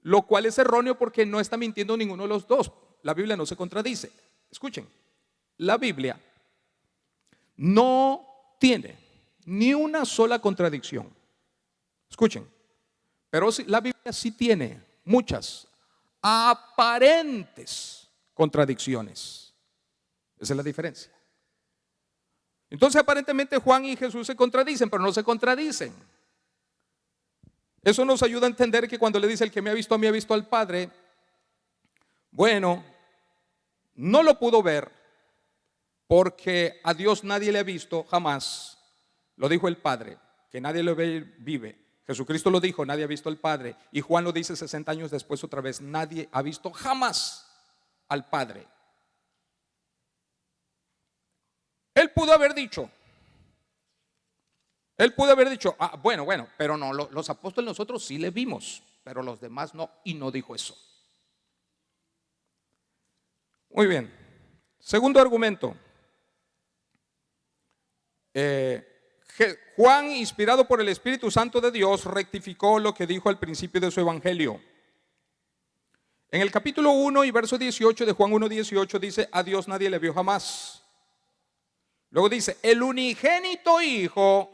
lo cual es erróneo porque no está mintiendo ninguno de los dos. La Biblia no se contradice. Escuchen, la Biblia no tiene ni una sola contradicción. Escuchen, pero la Biblia sí tiene muchas aparentes contradicciones. Esa es la diferencia. Entonces aparentemente Juan y Jesús se contradicen, pero no se contradicen. Eso nos ayuda a entender que cuando le dice: el que me ha visto a mí ha visto al Padre, bueno, no lo pudo ver porque a Dios nadie le ha visto jamás. Lo dijo el Padre, que nadie lo ve, vive. Jesucristo lo dijo: nadie ha visto al Padre. Y Juan lo dice 60 años después otra vez: nadie ha visto jamás al Padre. Él pudo haber dicho, bueno, pero no, los apóstoles nosotros sí le vimos, pero los demás no, y no dijo eso. Muy bien. Segundo argumento. Juan, inspirado por el Espíritu Santo de Dios, rectificó lo que dijo al principio de su evangelio. En el capítulo 1 y verso 18 de Juan 1:18 dice: a Dios nadie le vio jamás. Luego dice: el unigénito Hijo,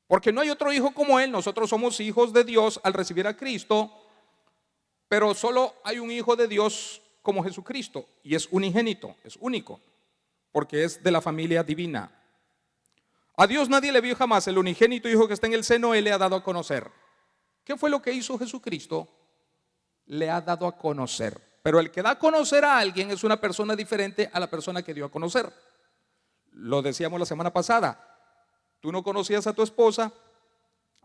porque no hay otro hijo como Él. Nosotros somos hijos de Dios al recibir a Cristo, pero solo hay un hijo de Dios como Jesucristo, y es unigénito, es único, porque es de la familia divina. A Dios nadie le vio jamás. El unigénito Hijo que está en el seno, Él le ha dado a conocer. ¿Qué fue lo que hizo Jesucristo? Le ha dado a conocer. Pero el que da a conocer a alguien es una persona diferente a la persona que dio a conocer. Lo decíamos la semana pasada. Tú no conocías a tu esposa.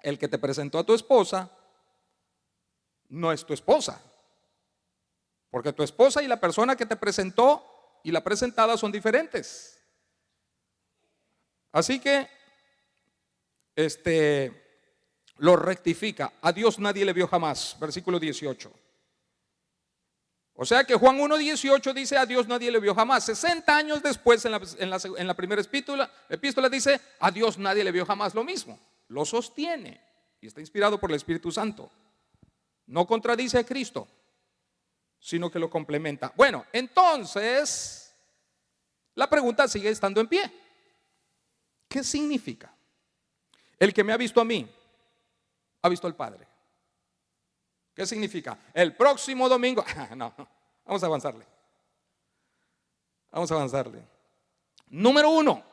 El que te presentó a tu esposa no es tu esposa, porque tu esposa y la persona que te presentó y la presentada son diferentes. Así que lo rectifica. A Dios nadie le vio jamás, versículo 18. O sea que Juan 1:18 dice: a Dios nadie le vio jamás. 60 años después, en la primera epístola dice: a Dios nadie le vio jamás. Lo mismo, lo sostiene y está inspirado por el Espíritu Santo. No contradice a Cristo, sino que lo complementa. Bueno, entonces la pregunta sigue estando en pie. ¿Qué significa? El que me ha visto a mí ha visto al Padre. ¿Qué significa? El próximo domingo. No, vamos a avanzarle. Número 1,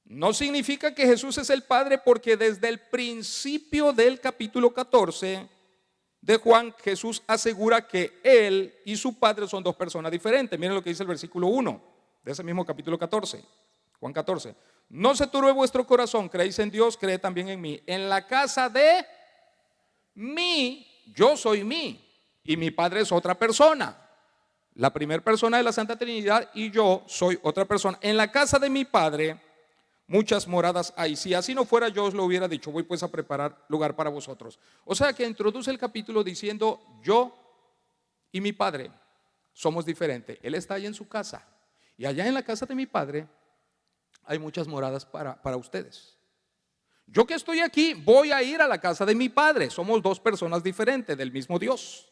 no significa que Jesús es el Padre, porque desde el principio del capítulo 14 de Juan, Jesús asegura que Él y su Padre son dos personas diferentes. Miren lo que dice el versículo 1 de ese mismo capítulo 14, Juan 14. No se turbe vuestro corazón, creéis en Dios, creed también en mí. En la casa de mí, yo soy mí, y mi Padre es otra persona. La primera persona de la Santa Trinidad, y yo soy otra persona. En la casa de mi Padre muchas moradas hay. Si así no fuera, yo os lo hubiera dicho. Voy pues a preparar lugar para vosotros. O sea que introduce el capítulo diciendo: yo y mi Padre somos diferentes. Él está allá en su casa, y allá en la casa de mi Padre hay muchas moradas para ustedes. Yo que estoy aquí voy a ir a la casa de mi Padre. Somos dos personas diferentes del mismo Dios.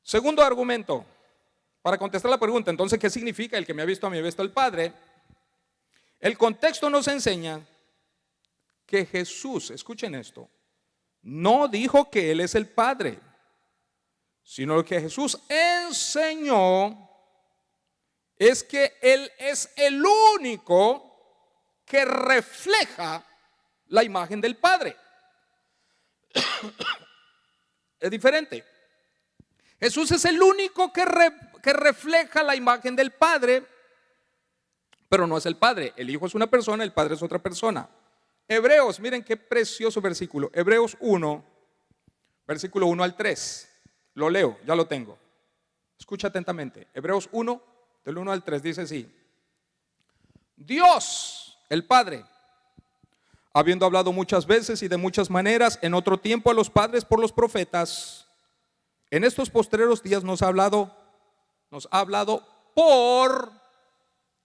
Segundo argumento, para contestar la pregunta, entonces, ¿qué significa el que me ha visto a mí ha visto al Padre? El contexto nos enseña que Jesús, escuchen esto, no dijo que Él es el Padre, sino que Jesús enseñó es que Él es el único que refleja la imagen del Padre. Es diferente. Jesús es el único que refleja la imagen del Padre, pero no es el Padre. El Hijo es una persona, el Padre es otra persona. Hebreos, miren qué precioso versículo. Hebreos 1, versículo 1 al 3. Lo leo, ya lo tengo. Escucha atentamente. Hebreos 1, del 1 al 3 dice así: Dios, el Padre, habiendo hablado muchas veces y de muchas maneras en otro tiempo a los padres por los profetas, en estos postreros días nos ha hablado por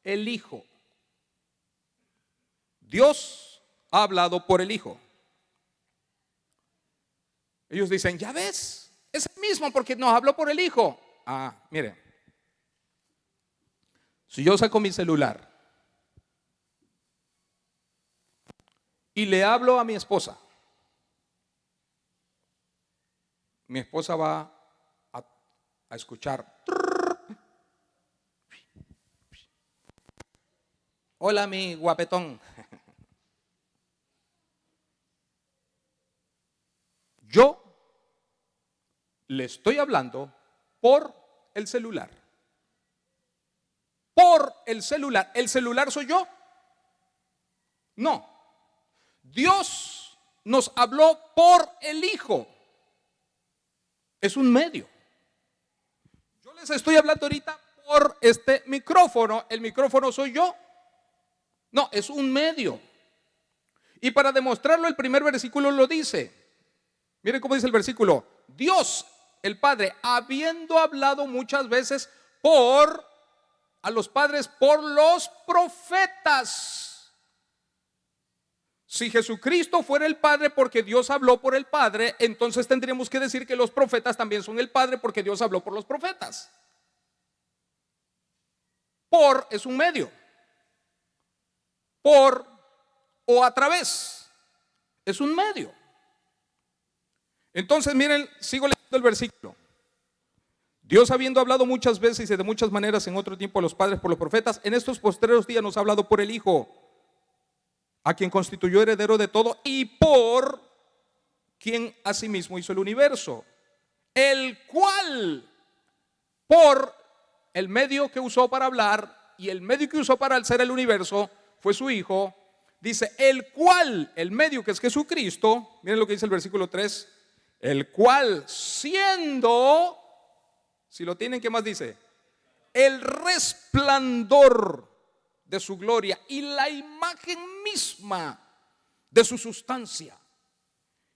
el Hijo. Dios ha hablado por el Hijo. Ellos dicen, ya ves, es el mismo porque nos habló por el Hijo. Mire, si yo saco mi celular y le hablo a mi esposa va a escuchar. Hola, mi guapetón. Yo le estoy hablando por el celular. Por el celular. ¿El celular soy yo? No. Dios nos habló por el Hijo. Es un medio. Yo les estoy hablando ahorita por este micrófono. ¿El micrófono soy yo? No, es un medio. Y para demostrarlo, el primer versículo lo dice. Miren cómo dice el versículo. Dios, el Padre, habiendo hablado muchas veces a los padres por los profetas. Si Jesucristo fuera el Padre porque Dios habló por el Padre, entonces tendríamos que decir que los profetas también son el Padre porque Dios habló por los profetas. Por es un medio. Por o a través es un medio. Entonces miren, sigo leyendo el versículo. Dios, habiendo hablado muchas veces y de muchas maneras en otro tiempo a los padres por los profetas, en estos postreros días nos ha hablado por el Hijo, a quien constituyó heredero de todo y por quien asimismo hizo el universo, el cual, por el medio que usó para hablar y el medio que usó para hacer el universo fue su Hijo. Dice, el cual, el medio que es Jesucristo, miren lo que dice el versículo 3, el cual siendo, si lo tienen, ¿qué más dice? El resplandor de su gloria y la imagen misma de su sustancia,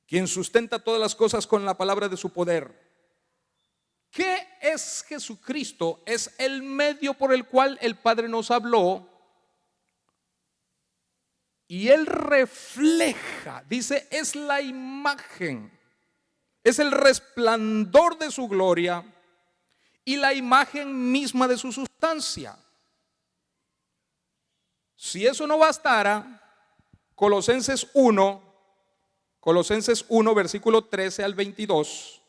quien sustenta todas las cosas con la palabra de su poder. ¿Qué es Jesucristo? Es el medio por el cual el Padre nos habló y Él refleja, dice, es la imagen, es el resplandor de su gloria y la imagen misma de su sustancia. Si eso no bastara, Colosenses 1, versículo 13 al 22,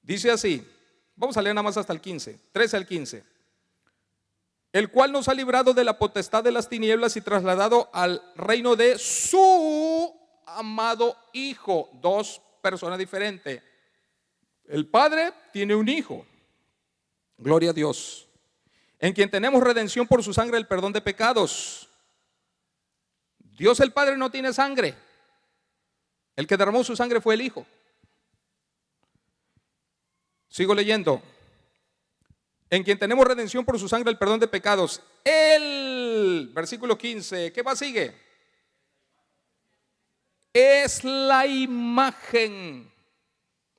dice así, vamos a leer nada más hasta el 15, 13 al 15. El cual nos ha librado de la potestad de las tinieblas y trasladado al reino de su amado Hijo. Dos personas diferentes. El Padre tiene un Hijo, gloria a Dios, en quien tenemos redención por su sangre, el perdón de pecados. Dios el Padre no tiene sangre. El que derramó su sangre fue el Hijo. Sigo leyendo. En quien tenemos redención por su sangre, el perdón de pecados. El versículo 15, ¿qué más sigue? Es la imagen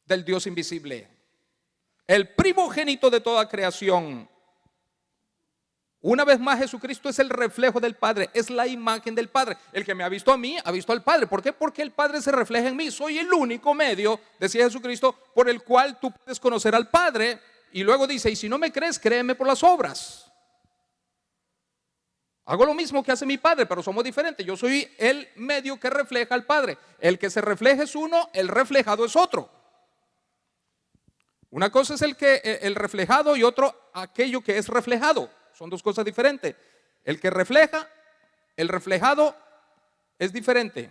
del Dios invisible, el primogénito de toda creación. Una vez más, Jesucristo es el reflejo del Padre, es la imagen del Padre. El que me ha visto a mí, ha visto al Padre. ¿Por qué? Porque el Padre se refleja en mí. Soy el único medio, decía Jesucristo, por el cual tú puedes conocer al Padre. Y luego dice, y si no me crees, créeme por las obras. Hago lo mismo que hace mi Padre, pero somos diferentes. Yo soy el medio que refleja al Padre. El que se refleja es uno, el reflejado es otro. Una cosa es el reflejado y otro aquello que es reflejado. Son dos cosas diferentes. El que refleja, el reflejado es diferente.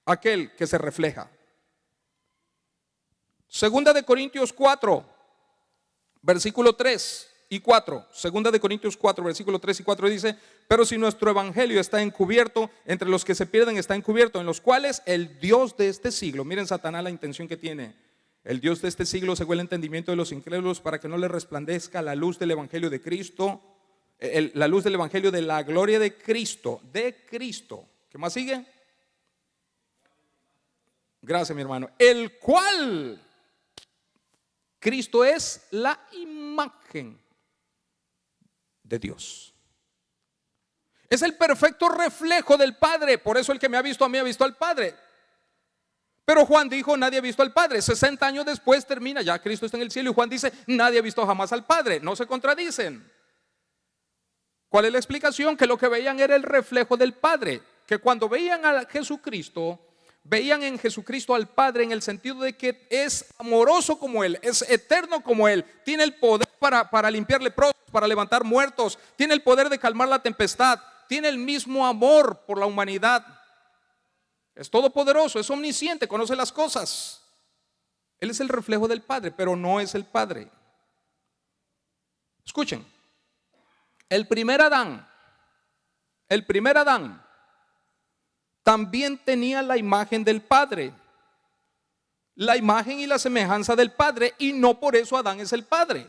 Aquel que se refleja. Segunda de Corintios 4, versículo 3 y 4. Segunda de Corintios 4, versículo 3 y 4 dice: pero si nuestro evangelio está encubierto, entre los que se pierden está encubierto, en los cuales el Dios de este siglo, miren Satanás la intención que tiene. El Dios de este siglo cegó el entendimiento de los incrédulos para que no les resplandezca la luz del evangelio de Cristo, la luz del evangelio de la gloria de Cristo, ¿Qué más sigue? Gracias, mi hermano. El cual Cristo es la imagen de Dios. Es el perfecto reflejo del Padre. Por eso el que me ha visto a mí ha visto al Padre. Pero Juan dijo, nadie ha visto al Padre. 60 años después termina, ya Cristo está en el cielo, y Juan dice, nadie ha visto jamás al Padre. No se contradicen. ¿Cuál es la explicación? Que lo que veían era el reflejo del Padre. Que cuando veían a Jesucristo, veían en Jesucristo al Padre en el sentido de que es amoroso como Él, es eterno como Él, tiene el poder para limpiar leprosos, para levantar muertos, tiene el poder de calmar la tempestad, tiene el mismo amor por la humanidad. Es todopoderoso, es omnisciente, conoce las cosas. Él es el reflejo del Padre, pero no es el Padre. Escuchen, el primer Adán también tenía la imagen del Padre, la imagen y la semejanza del Padre, y no por eso Adán es el Padre.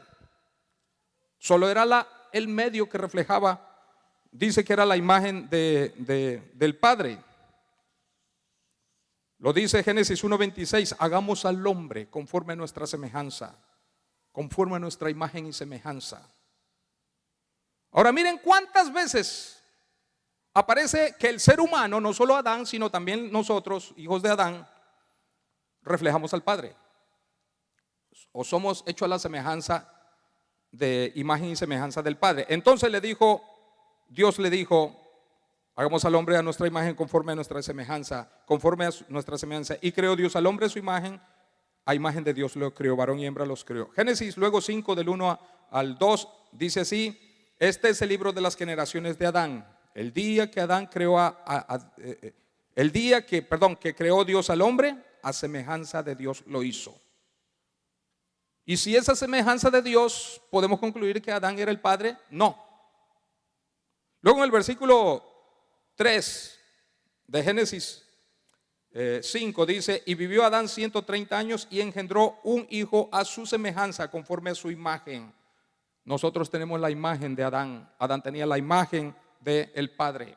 Solo era el medio que reflejaba, dice que era la imagen del Padre. Lo dice Génesis 1:26, hagamos al hombre conforme a nuestra semejanza, conforme a nuestra imagen y semejanza. Ahora miren cuántas veces aparece que el ser humano, no solo Adán, sino también nosotros, hijos de Adán, reflejamos al Padre. O somos hechos a la semejanza de imagen y semejanza del Padre. Entonces Dios le dijo, hagamos al hombre a nuestra imagen conforme a nuestra semejanza, y creó Dios al hombre a su imagen, a imagen de Dios lo creó, varón y hembra los creó. Génesis luego 5 del 1 al 2 dice así: este es el libro de las generaciones de Adán. El día que Adán creó que creó Dios al hombre, a semejanza de Dios lo hizo. Y si esa semejanza de Dios, ¿podemos concluir que Adán era el padre? No. Luego en el versículo 3 de Génesis 5 dice: y vivió Adán 130 años y engendró un hijo a su semejanza, conforme a su imagen. Nosotros tenemos la imagen de Adán. Adán tenía la imagen del Padre,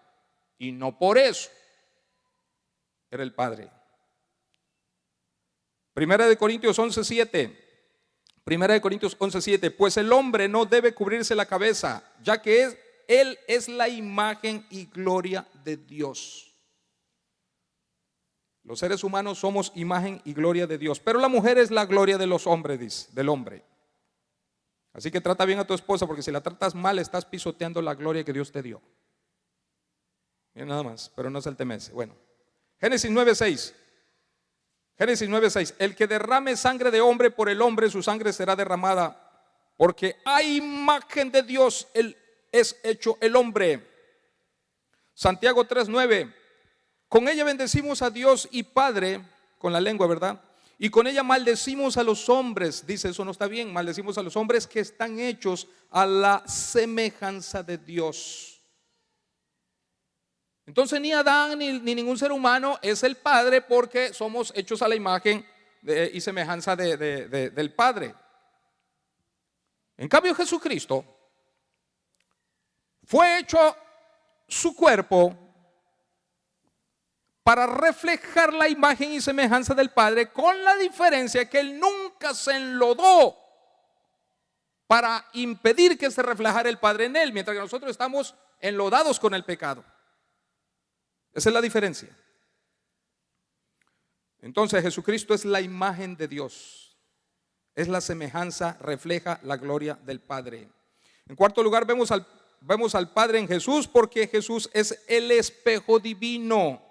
y no por eso era el Padre. Primera de Corintios 11:7. Primera de Corintios 11:7. Pues el hombre no debe cubrirse la cabeza, ya que él es la imagen y gloria de Dios. Los seres humanos somos imagen y gloria de Dios, pero la mujer es la gloria de los hombres, dice, del hombre. Así que trata bien a tu esposa, porque si la tratas mal estás pisoteando la gloria que Dios te dio. Bien, nada más, pero no se temese. Bueno, Génesis 9:6. Génesis 9:6. El que derrame sangre de hombre, por el hombre su sangre será derramada, porque a imagen de Dios es hecho el hombre. Santiago 3:9. Con ella bendecimos a Dios y Padre, con la lengua, ¿verdad? Y con ella maldecimos a los hombres. Dice, eso no está bien. Maldecimos a los hombres que están hechos a la semejanza de Dios. Entonces ni Adán ni ningún ser humano es el Padre, porque somos hechos a la imagen y semejanza del Padre. En cambio, Jesucristo fue hecho su cuerpo para reflejar la imagen y semejanza del Padre, con la diferencia que Él nunca se enlodó para impedir que se reflejara el Padre en él, mientras que nosotros estamos enlodados con el pecado. Esa es la diferencia. Entonces Jesucristo es la imagen de Dios, es la semejanza, refleja la gloria del Padre. En cuarto lugar, vemos al Padre en Jesús, porque Jesús es el espejo divino,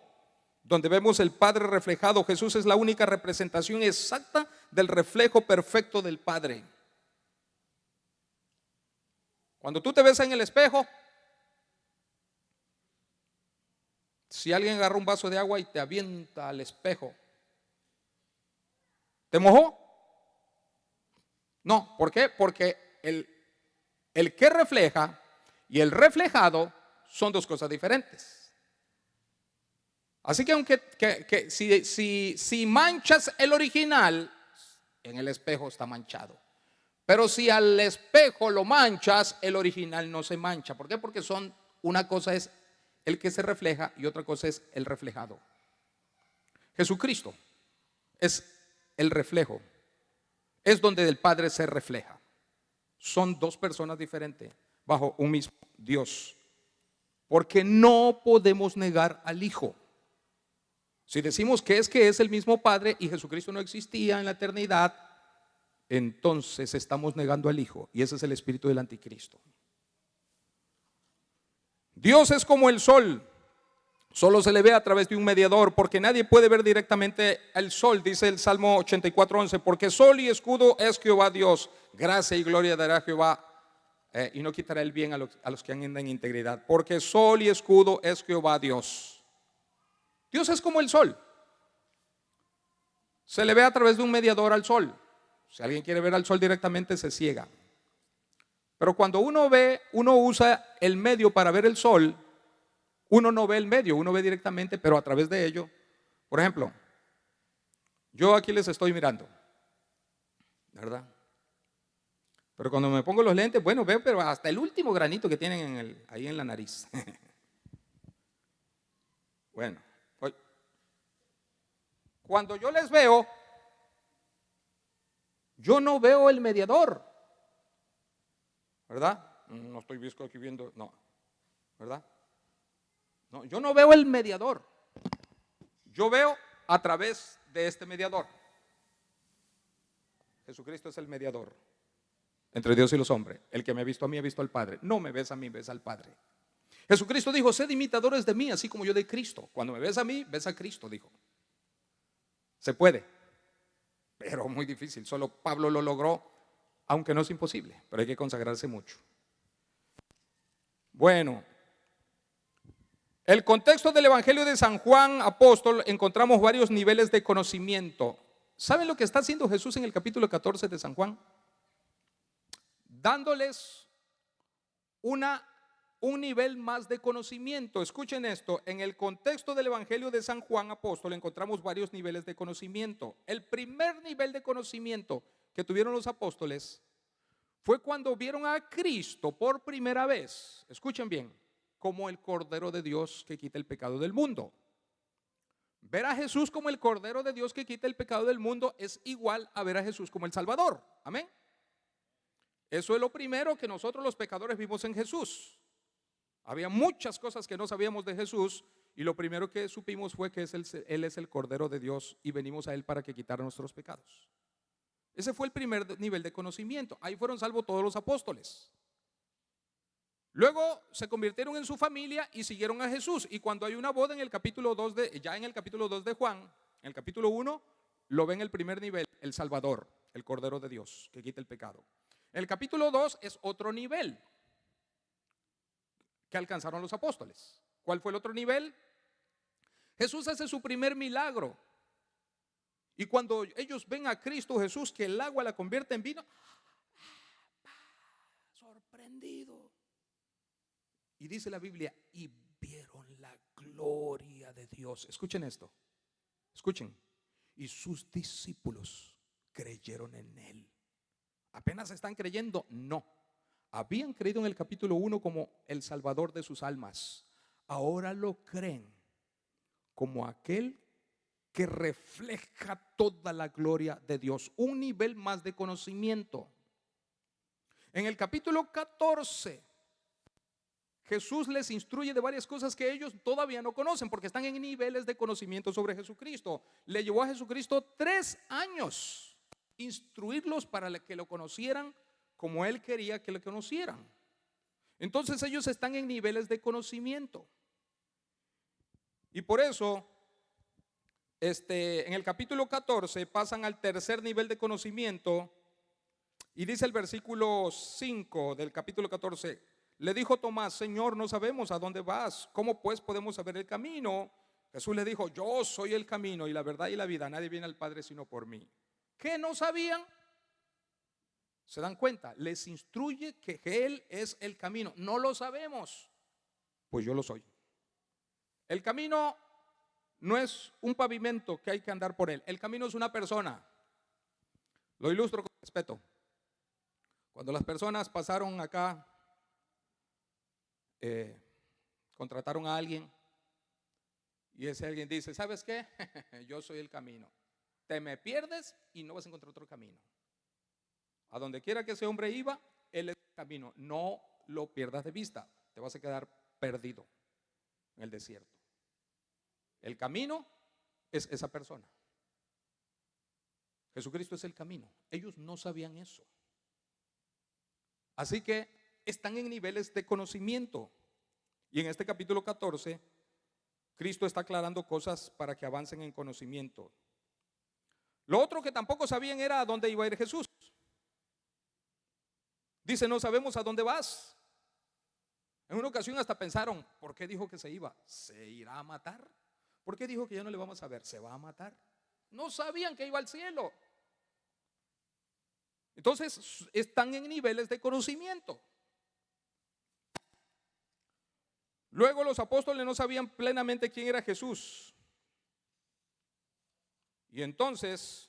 donde vemos el Padre reflejado. Jesús es la única representación exacta del reflejo perfecto del Padre. Cuando tú te ves en el espejo, si alguien agarra un vaso de agua y te avienta al espejo, ¿te mojó? No, ¿por qué? Porque el que refleja y el reflejado son dos cosas diferentes. Así que aunque si manchas el original, en el espejo está manchado. Pero si al espejo lo manchas, el original no se mancha. ¿Por qué? Porque una cosa es el que se refleja y otra cosa es el reflejado. Jesucristo es el reflejo, es donde el Padre se refleja. Son dos personas diferentes bajo un mismo Dios, porque no podemos negar al Hijo. Si decimos que es el mismo Padre y Jesucristo no existía en la eternidad, entonces estamos negando al Hijo, y ese es el espíritu del anticristo. Dios es como el sol, solo se le ve a través de un mediador, porque nadie puede ver directamente el sol, dice el Salmo 84:11, porque sol y escudo es Jehová Dios, gracia y gloria dará Jehová, y no quitará el bien a los que andan en integridad, porque sol y escudo es Jehová Dios. Dios es como el sol, se le ve a través de un mediador al sol. Si alguien quiere ver al sol directamente, se ciega. Pero cuando uno usa el medio para ver el sol, uno no ve el medio, uno ve directamente, pero a través de ello. Por ejemplo, yo aquí les estoy mirando, ¿verdad? Pero cuando me pongo los lentes, bueno, veo pero hasta el último granito que tienen ahí en la nariz. Bueno, cuando yo les veo, yo no veo el mediador, ¿verdad? No estoy aquí viendo, no, ¿verdad? No, yo no veo el mediador, yo veo a través de este mediador. Jesucristo es el mediador entre Dios y los hombres. El que me ha visto a mí ha visto al Padre. No me ves a mí, ves al Padre. Jesucristo dijo: sed imitadores de mí, así como yo de Cristo. Cuando me ves a mí, ves a Cristo, dijo. Se puede, pero muy difícil. Solo Pablo lo logró, aunque no es imposible, pero hay que consagrarse mucho. Bueno, el contexto del Evangelio de San Juan Apóstol, encontramos varios niveles de conocimiento. ¿Saben lo que está haciendo Jesús en el capítulo 14 de San Juan? Dándoles un nivel más de conocimiento. Escuchen esto, en el contexto del Evangelio de San Juan Apóstol encontramos varios niveles de conocimiento. El primer nivel de conocimiento que tuvieron los apóstoles fue cuando vieron a Cristo por primera vez, escuchen bien, como el Cordero de Dios que quita el pecado del mundo. Ver a Jesús como el Cordero de Dios que quita el pecado del mundo es igual a ver a Jesús como el Salvador. Amén. Eso es lo primero que nosotros los pecadores vimos en Jesús. Había muchas cosas que no sabíamos de Jesús y lo primero que supimos fue que Él es el Cordero de Dios y venimos a Él para que quitara nuestros pecados. Ese fue el primer nivel de conocimiento. Ahí fueron salvos todos los apóstoles. Luego se convirtieron en su familia y siguieron a Jesús. Y cuando hay una boda en el capítulo 2 ya en el capítulo 2 de Juan, en el capítulo 1, lo ven el primer nivel, el Salvador, el Cordero de Dios que quita el pecado. El capítulo 2 es otro nivel que alcanzaron los apóstoles. ¿Cuál fue el otro nivel? Jesús hace su primer milagro. Y cuando ellos ven a Cristo Jesús que el agua la convierte en vino, sorprendido. Y dice la Biblia, y vieron la gloria de Dios. Escuchen esto, escuchen. Y sus discípulos creyeron en Él. ¿Apenas están creyendo? No. Habían creído en el capítulo 1 como el Salvador de sus almas. Ahora lo creen como aquel que refleja toda la gloria de Dios. Un nivel más de conocimiento. En el capítulo 14, Jesús les instruye de varias cosas que ellos todavía no conocen porque están en niveles de conocimiento sobre Jesucristo. Le llevó a Jesucristo 3 años instruirlos para que lo conocieran como Él quería que lo conocieran. Entonces ellos están en niveles de conocimiento. Y por eso, en el capítulo 14 pasan al tercer nivel de conocimiento y dice el versículo 5 del capítulo 14. Le dijo Tomás: Señor, no sabemos a dónde vas, ¿cómo pues podemos saber el camino? Jesús le dijo: yo soy el camino y la verdad y la vida, nadie viene al Padre sino por mí. ¿Qué no sabían? ¿Se dan cuenta? Les instruye que Él es el camino. No lo sabemos, pues yo lo soy. El camino no es un pavimento que hay que andar por él. El camino es una persona. Lo ilustro con respeto. Cuando las personas pasaron acá, contrataron a alguien y ese alguien dice: ¿sabes qué? Yo soy el camino. Te me pierdes y no vas a encontrar otro camino. A donde quiera que ese hombre iba, él es el camino. No lo pierdas de vista. Te vas a quedar perdido en el desierto. El camino es esa persona. Jesucristo es el camino. Ellos no sabían eso. Así que están en niveles de conocimiento. Y en este capítulo 14, Cristo está aclarando cosas para que avancen en conocimiento. Lo otro que tampoco sabían era a dónde iba a ir Jesús. Dice: no sabemos a dónde vas. En una ocasión hasta pensaron: ¿por qué dijo que se iba? ¿Se irá a matar? ¿Por qué dijo que ya no le vamos a ver? ¿Se va a matar? No sabían que iba al cielo. Entonces están en niveles de conocimiento. Luego los apóstoles no sabían plenamente quién era Jesús. Y entonces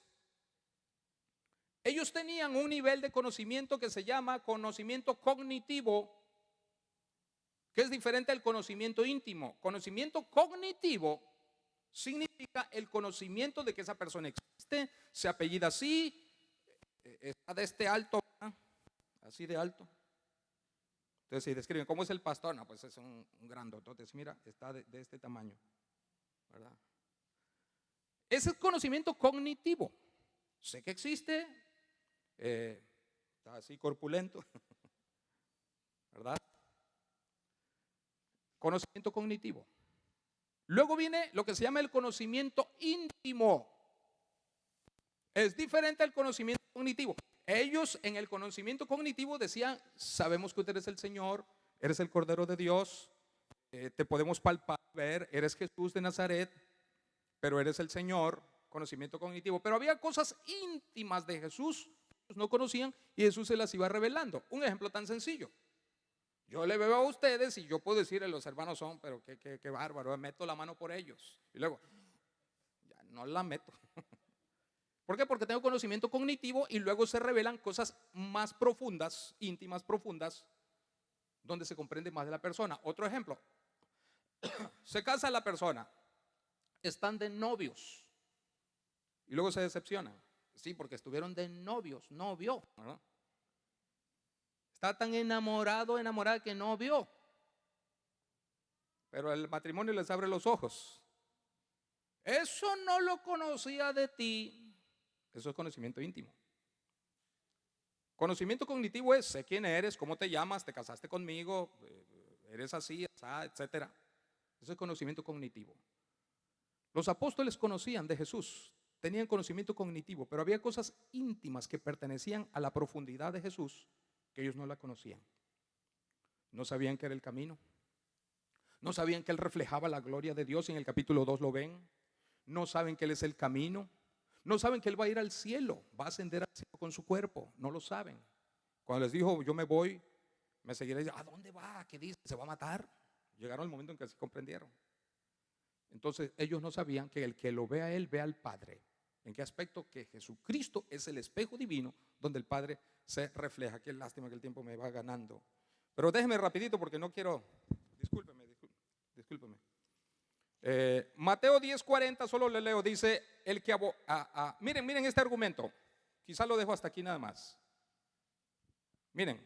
ellos tenían un nivel de conocimiento que se llama conocimiento cognitivo, que es diferente al conocimiento íntimo. Conocimiento cognitivo significa el conocimiento de que esa persona existe, se apellida así, está de este alto, ¿verdad? Así de alto. Entonces si describen cómo es el pastor, no, pues es un grandote. Entonces mira, está de este tamaño, ¿verdad? Ese es conocimiento cognitivo. Sé que existe, está así corpulento, ¿verdad? Conocimiento cognitivo. Luego viene lo que se llama el conocimiento íntimo. Es diferente al conocimiento cognitivo. Ellos en el conocimiento cognitivo decían: sabemos que tú eres el Señor, eres el Cordero de Dios, te podemos palpar, ver, eres Jesús de Nazaret, pero eres el Señor. Conocimiento cognitivo. Pero había cosas íntimas de Jesús que ellos no conocían y Jesús se las iba revelando. Un ejemplo tan sencillo: yo le veo a ustedes y yo puedo decirle: los hermanos son, pero qué bárbaro, meto la mano por ellos. Y luego, ya no la meto. ¿Por qué? Porque tengo conocimiento cognitivo y luego se revelan cosas más profundas, íntimas, profundas, donde se comprende más de la persona. Otro ejemplo: se casa la persona, están de novios y luego se decepcionan. Sí, porque estuvieron de novios, no vio, ¿verdad? Está tan enamorada que no vio. Pero el matrimonio les abre los ojos. Eso no lo conocía de ti. Eso es conocimiento íntimo. Conocimiento cognitivo es: sé quién eres, cómo te llamas, te casaste conmigo, eres así, etcétera. Eso es conocimiento cognitivo. Los apóstoles conocían de Jesús, tenían conocimiento cognitivo, pero había cosas íntimas que pertenecían a la profundidad de Jesús que ellos no la conocían. No sabían que era el camino. No sabían que Él reflejaba la gloria de Dios. En el capítulo 2 lo ven. No saben que Él es el camino. No saben que Él va a ir al cielo, va a ascender al cielo con su cuerpo. No lo saben. Cuando les dijo: yo me voy, me seguiré. ¿A dónde va? ¿Qué dice? ¿Se va a matar? Llegaron al momento en que así comprendieron. Entonces ellos no sabían que el que lo ve a Él, ve al Padre. ¿En qué aspecto? Que Jesucristo es el espejo divino donde el Padre se refleja. Qué lástima que el tiempo me va ganando. Pero déjeme rapidito porque no quiero. Discúlpeme. Mateo 10:40, solo le leo. Dice: el que miren este argumento. Quizá lo dejo hasta aquí nada más. Miren,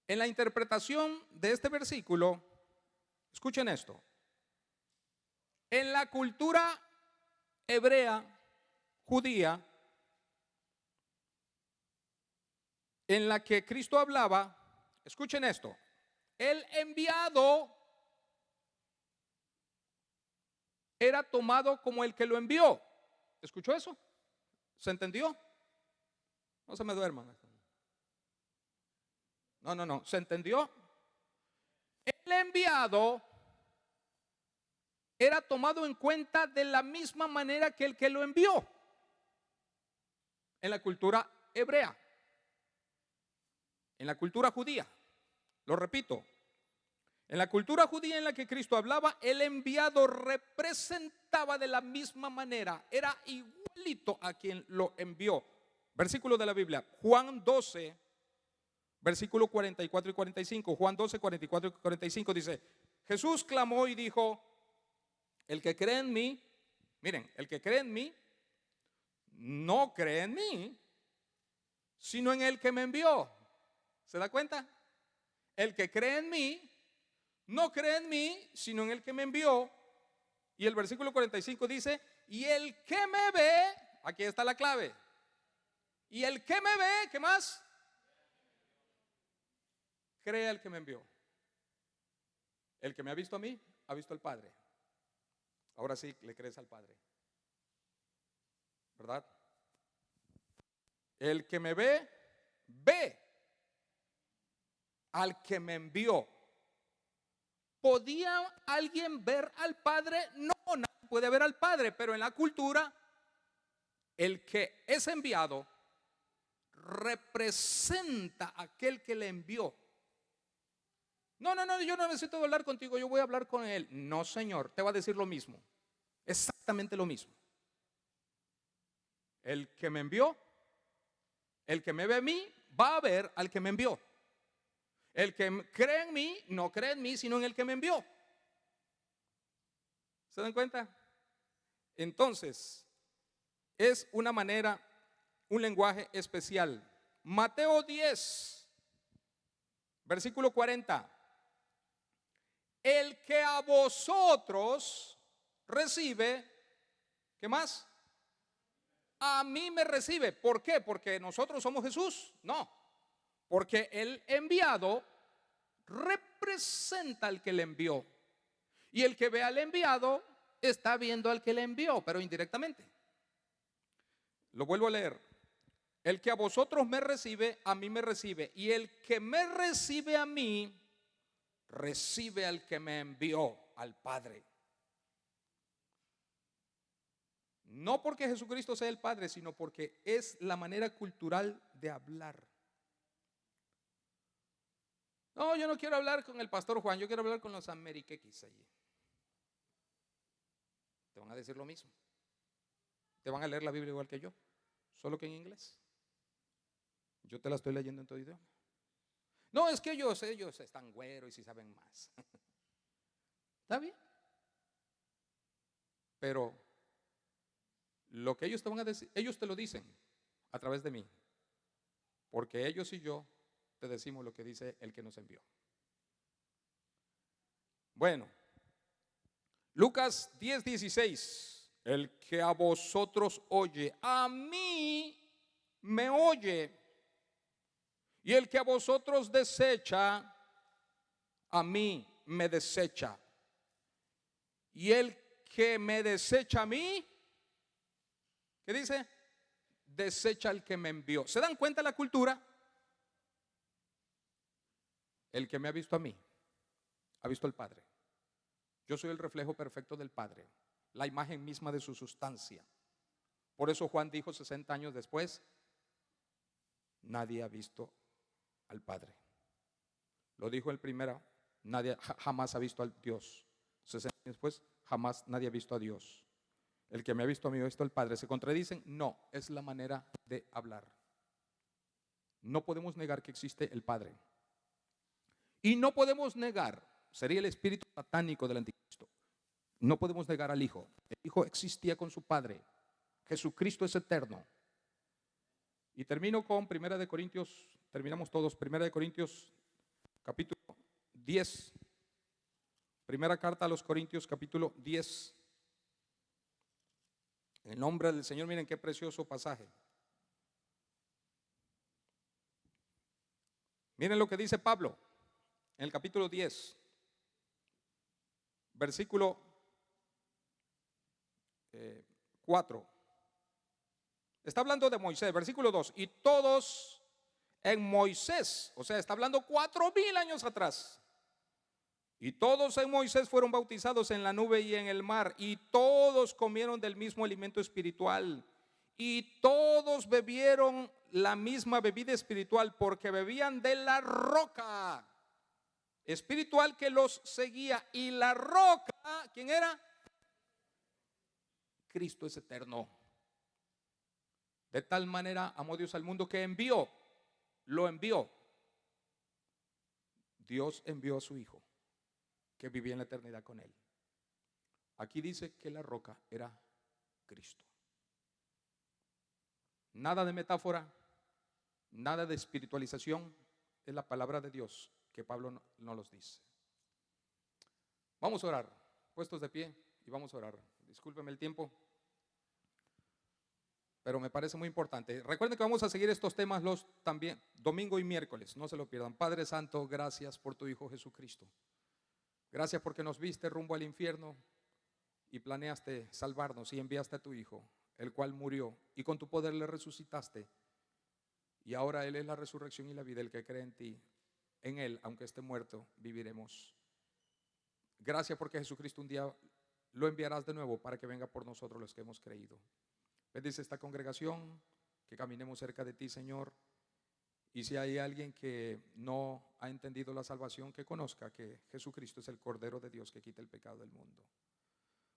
En la interpretación de este versículo, escuchen esto. En la cultura hebrea, judía, en la que Cristo hablaba, escuchen esto, el enviado era tomado como el que lo envió. ¿Escuchó eso? ¿Se entendió? No se me duerman. No, ¿se entendió? El enviado era tomado en cuenta de la misma manera que el que lo envió en la cultura hebrea, en la cultura judía. Lo repito, en la cultura judía en la que Cristo hablaba, el enviado representaba de la misma manera, era igualito a quien lo envió. Versículo de la Biblia, Juan 12, versículo 44 y 45. Juan 12, 44 y 45 dice: Jesús clamó y dijo: el que cree en mí, miren, el que cree en mí, no cree en mí, sino en el que me envió. ¿Se da cuenta? El que cree en mí, no cree en mí, sino en el que me envió. Y el versículo 45 dice: y el que me ve, aquí está la clave. Y el que me ve, ¿qué más? Cree al que me envió. El que me ha visto a mí, ha visto al Padre. Ahora sí le crees al Padre, ¿verdad? El que me ve, ve al que me envió. ¿Podía alguien ver al Padre? No, nadie puede ver al Padre, pero en la cultura, el que es enviado representa a aquel que le envió. No, yo no necesito hablar contigo, yo voy a hablar con él. No, Señor, te va a decir lo mismo, exactamente lo mismo. El que me envió, el que me ve a mí, va a ver al que me envió. El que cree en mí, no cree en mí, sino en el que me envió. ¿Se dan cuenta? Entonces, es una manera, un lenguaje especial. Mateo 10, versículo 40. El que a vosotros recibe, ¿qué más? A mí me recibe. ¿Por qué? ¿Porque nosotros somos Jesús? No. Porque el enviado representa al que le envió. Y el que ve al enviado está viendo al que le envió, pero indirectamente. Lo vuelvo a leer. El que a vosotros me recibe, a mí me recibe. Y el que me recibe a mí, recibe al que me envió, al Padre. No porque Jesucristo sea el Padre, sino porque es la manera cultural de hablar. No, yo no quiero hablar con el pastor Juan, yo quiero hablar con los ameriquequis allí. Te van a decir lo mismo. Te van a leer la Biblia igual que yo, solo que en inglés. Yo te la estoy leyendo en todo idioma. No, es que ellos están güeros y si saben más. ¿Está bien? Pero lo que ellos te van a decir, ellos te lo dicen a través de mí. Porque ellos y yo te decimos lo que dice el que nos envió. Bueno, Lucas 10:16. El que a vosotros oye, a mí me oye. Y el que a vosotros desecha, a mí me desecha. Y el que me desecha a mí, ¿qué dice? Desecha al que me envió. ¿Se dan cuenta la cultura? El que me ha visto a mí, ha visto al Padre. Yo soy el reflejo perfecto del Padre, la imagen misma de su sustancia. Por eso Juan dijo 60 años después, nadie ha visto al Padre. Lo dijo el primero, nadie jamás ha visto al Dios. 60 años después, jamás nadie ha visto a Dios. El que me ha visto a mí ha visto al Padre. ¿Se contradicen? No, es la manera de hablar. No podemos negar que existe el Padre. Y no podemos negar, sería el espíritu satánico del anticristo. No podemos negar al Hijo. El Hijo existía con su Padre. Jesucristo es eterno. Y termino con 1 de Corintios, terminamos todos, 1 de Corintios capítulo 10. Primera carta a los Corintios, capítulo 10. En el nombre del Señor, miren qué precioso pasaje. Miren lo que dice Pablo en el capítulo 10, versículo 4. Está hablando de Moisés, versículo 2. Y todos en Moisés, o sea, está hablando 4000 años atrás. Y todos en Moisés fueron bautizados en la nube y en el mar. Y todos comieron del mismo alimento espiritual. Y todos bebieron la misma bebida espiritual, porque bebían de la roca espiritual que los seguía. Y la roca, ¿quién era? Cristo es eterno. De tal manera amó Dios al mundo que lo envió. Dios envió a su Hijo, que vivía en la eternidad con él. Aquí dice que la roca era Cristo. Nada de metáfora, nada de espiritualización, es la palabra de Dios que Pablo no los dice. Vamos a orar, puestos de pie, y vamos a orar. Discúlpeme el tiempo, pero me parece muy importante. Recuerden que vamos a seguir estos temas también domingo y miércoles, no se lo pierdan. Padre Santo, gracias por tu Hijo Jesucristo. Gracias porque nos viste rumbo al infierno y planeaste salvarnos y enviaste a tu Hijo, el cual murió, y con tu poder le resucitaste. Y ahora Él es la resurrección y la vida. El que cree en ti, en Él, aunque esté muerto, viviremos. Gracias porque Jesucristo un día lo enviarás de nuevo para que venga por nosotros los que hemos creído. Bendice esta congregación, que caminemos cerca de ti, Señor. Y si hay alguien que no ha entendido la salvación, que conozca que Jesucristo es el Cordero de Dios que quita el pecado del mundo.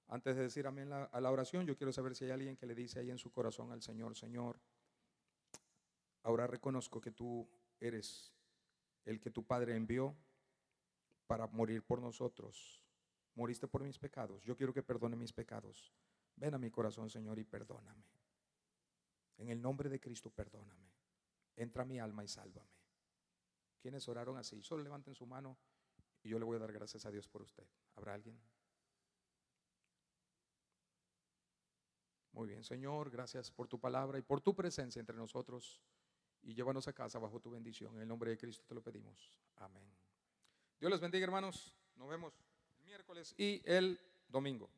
Antes de decir amén a la oración, yo quiero saber si hay alguien que le dice ahí en su corazón al Señor: Señor, ahora reconozco que tú eres el que tu Padre envió para morir por nosotros. Moriste por mis pecados. Yo quiero que perdone mis pecados. Ven a mi corazón, Señor, y perdóname. En el nombre de Cristo, perdóname. Entra a mi alma y sálvame. ¿Quiénes oraron así? Solo levanten su mano y yo le voy a dar gracias a Dios por usted. ¿Habrá alguien? Muy bien, Señor, gracias por tu palabra y por tu presencia entre nosotros, y llévanos a casa bajo tu bendición. En el nombre de Cristo te lo pedimos. Amén. Dios les bendiga, hermanos. Nos vemos el miércoles y el domingo.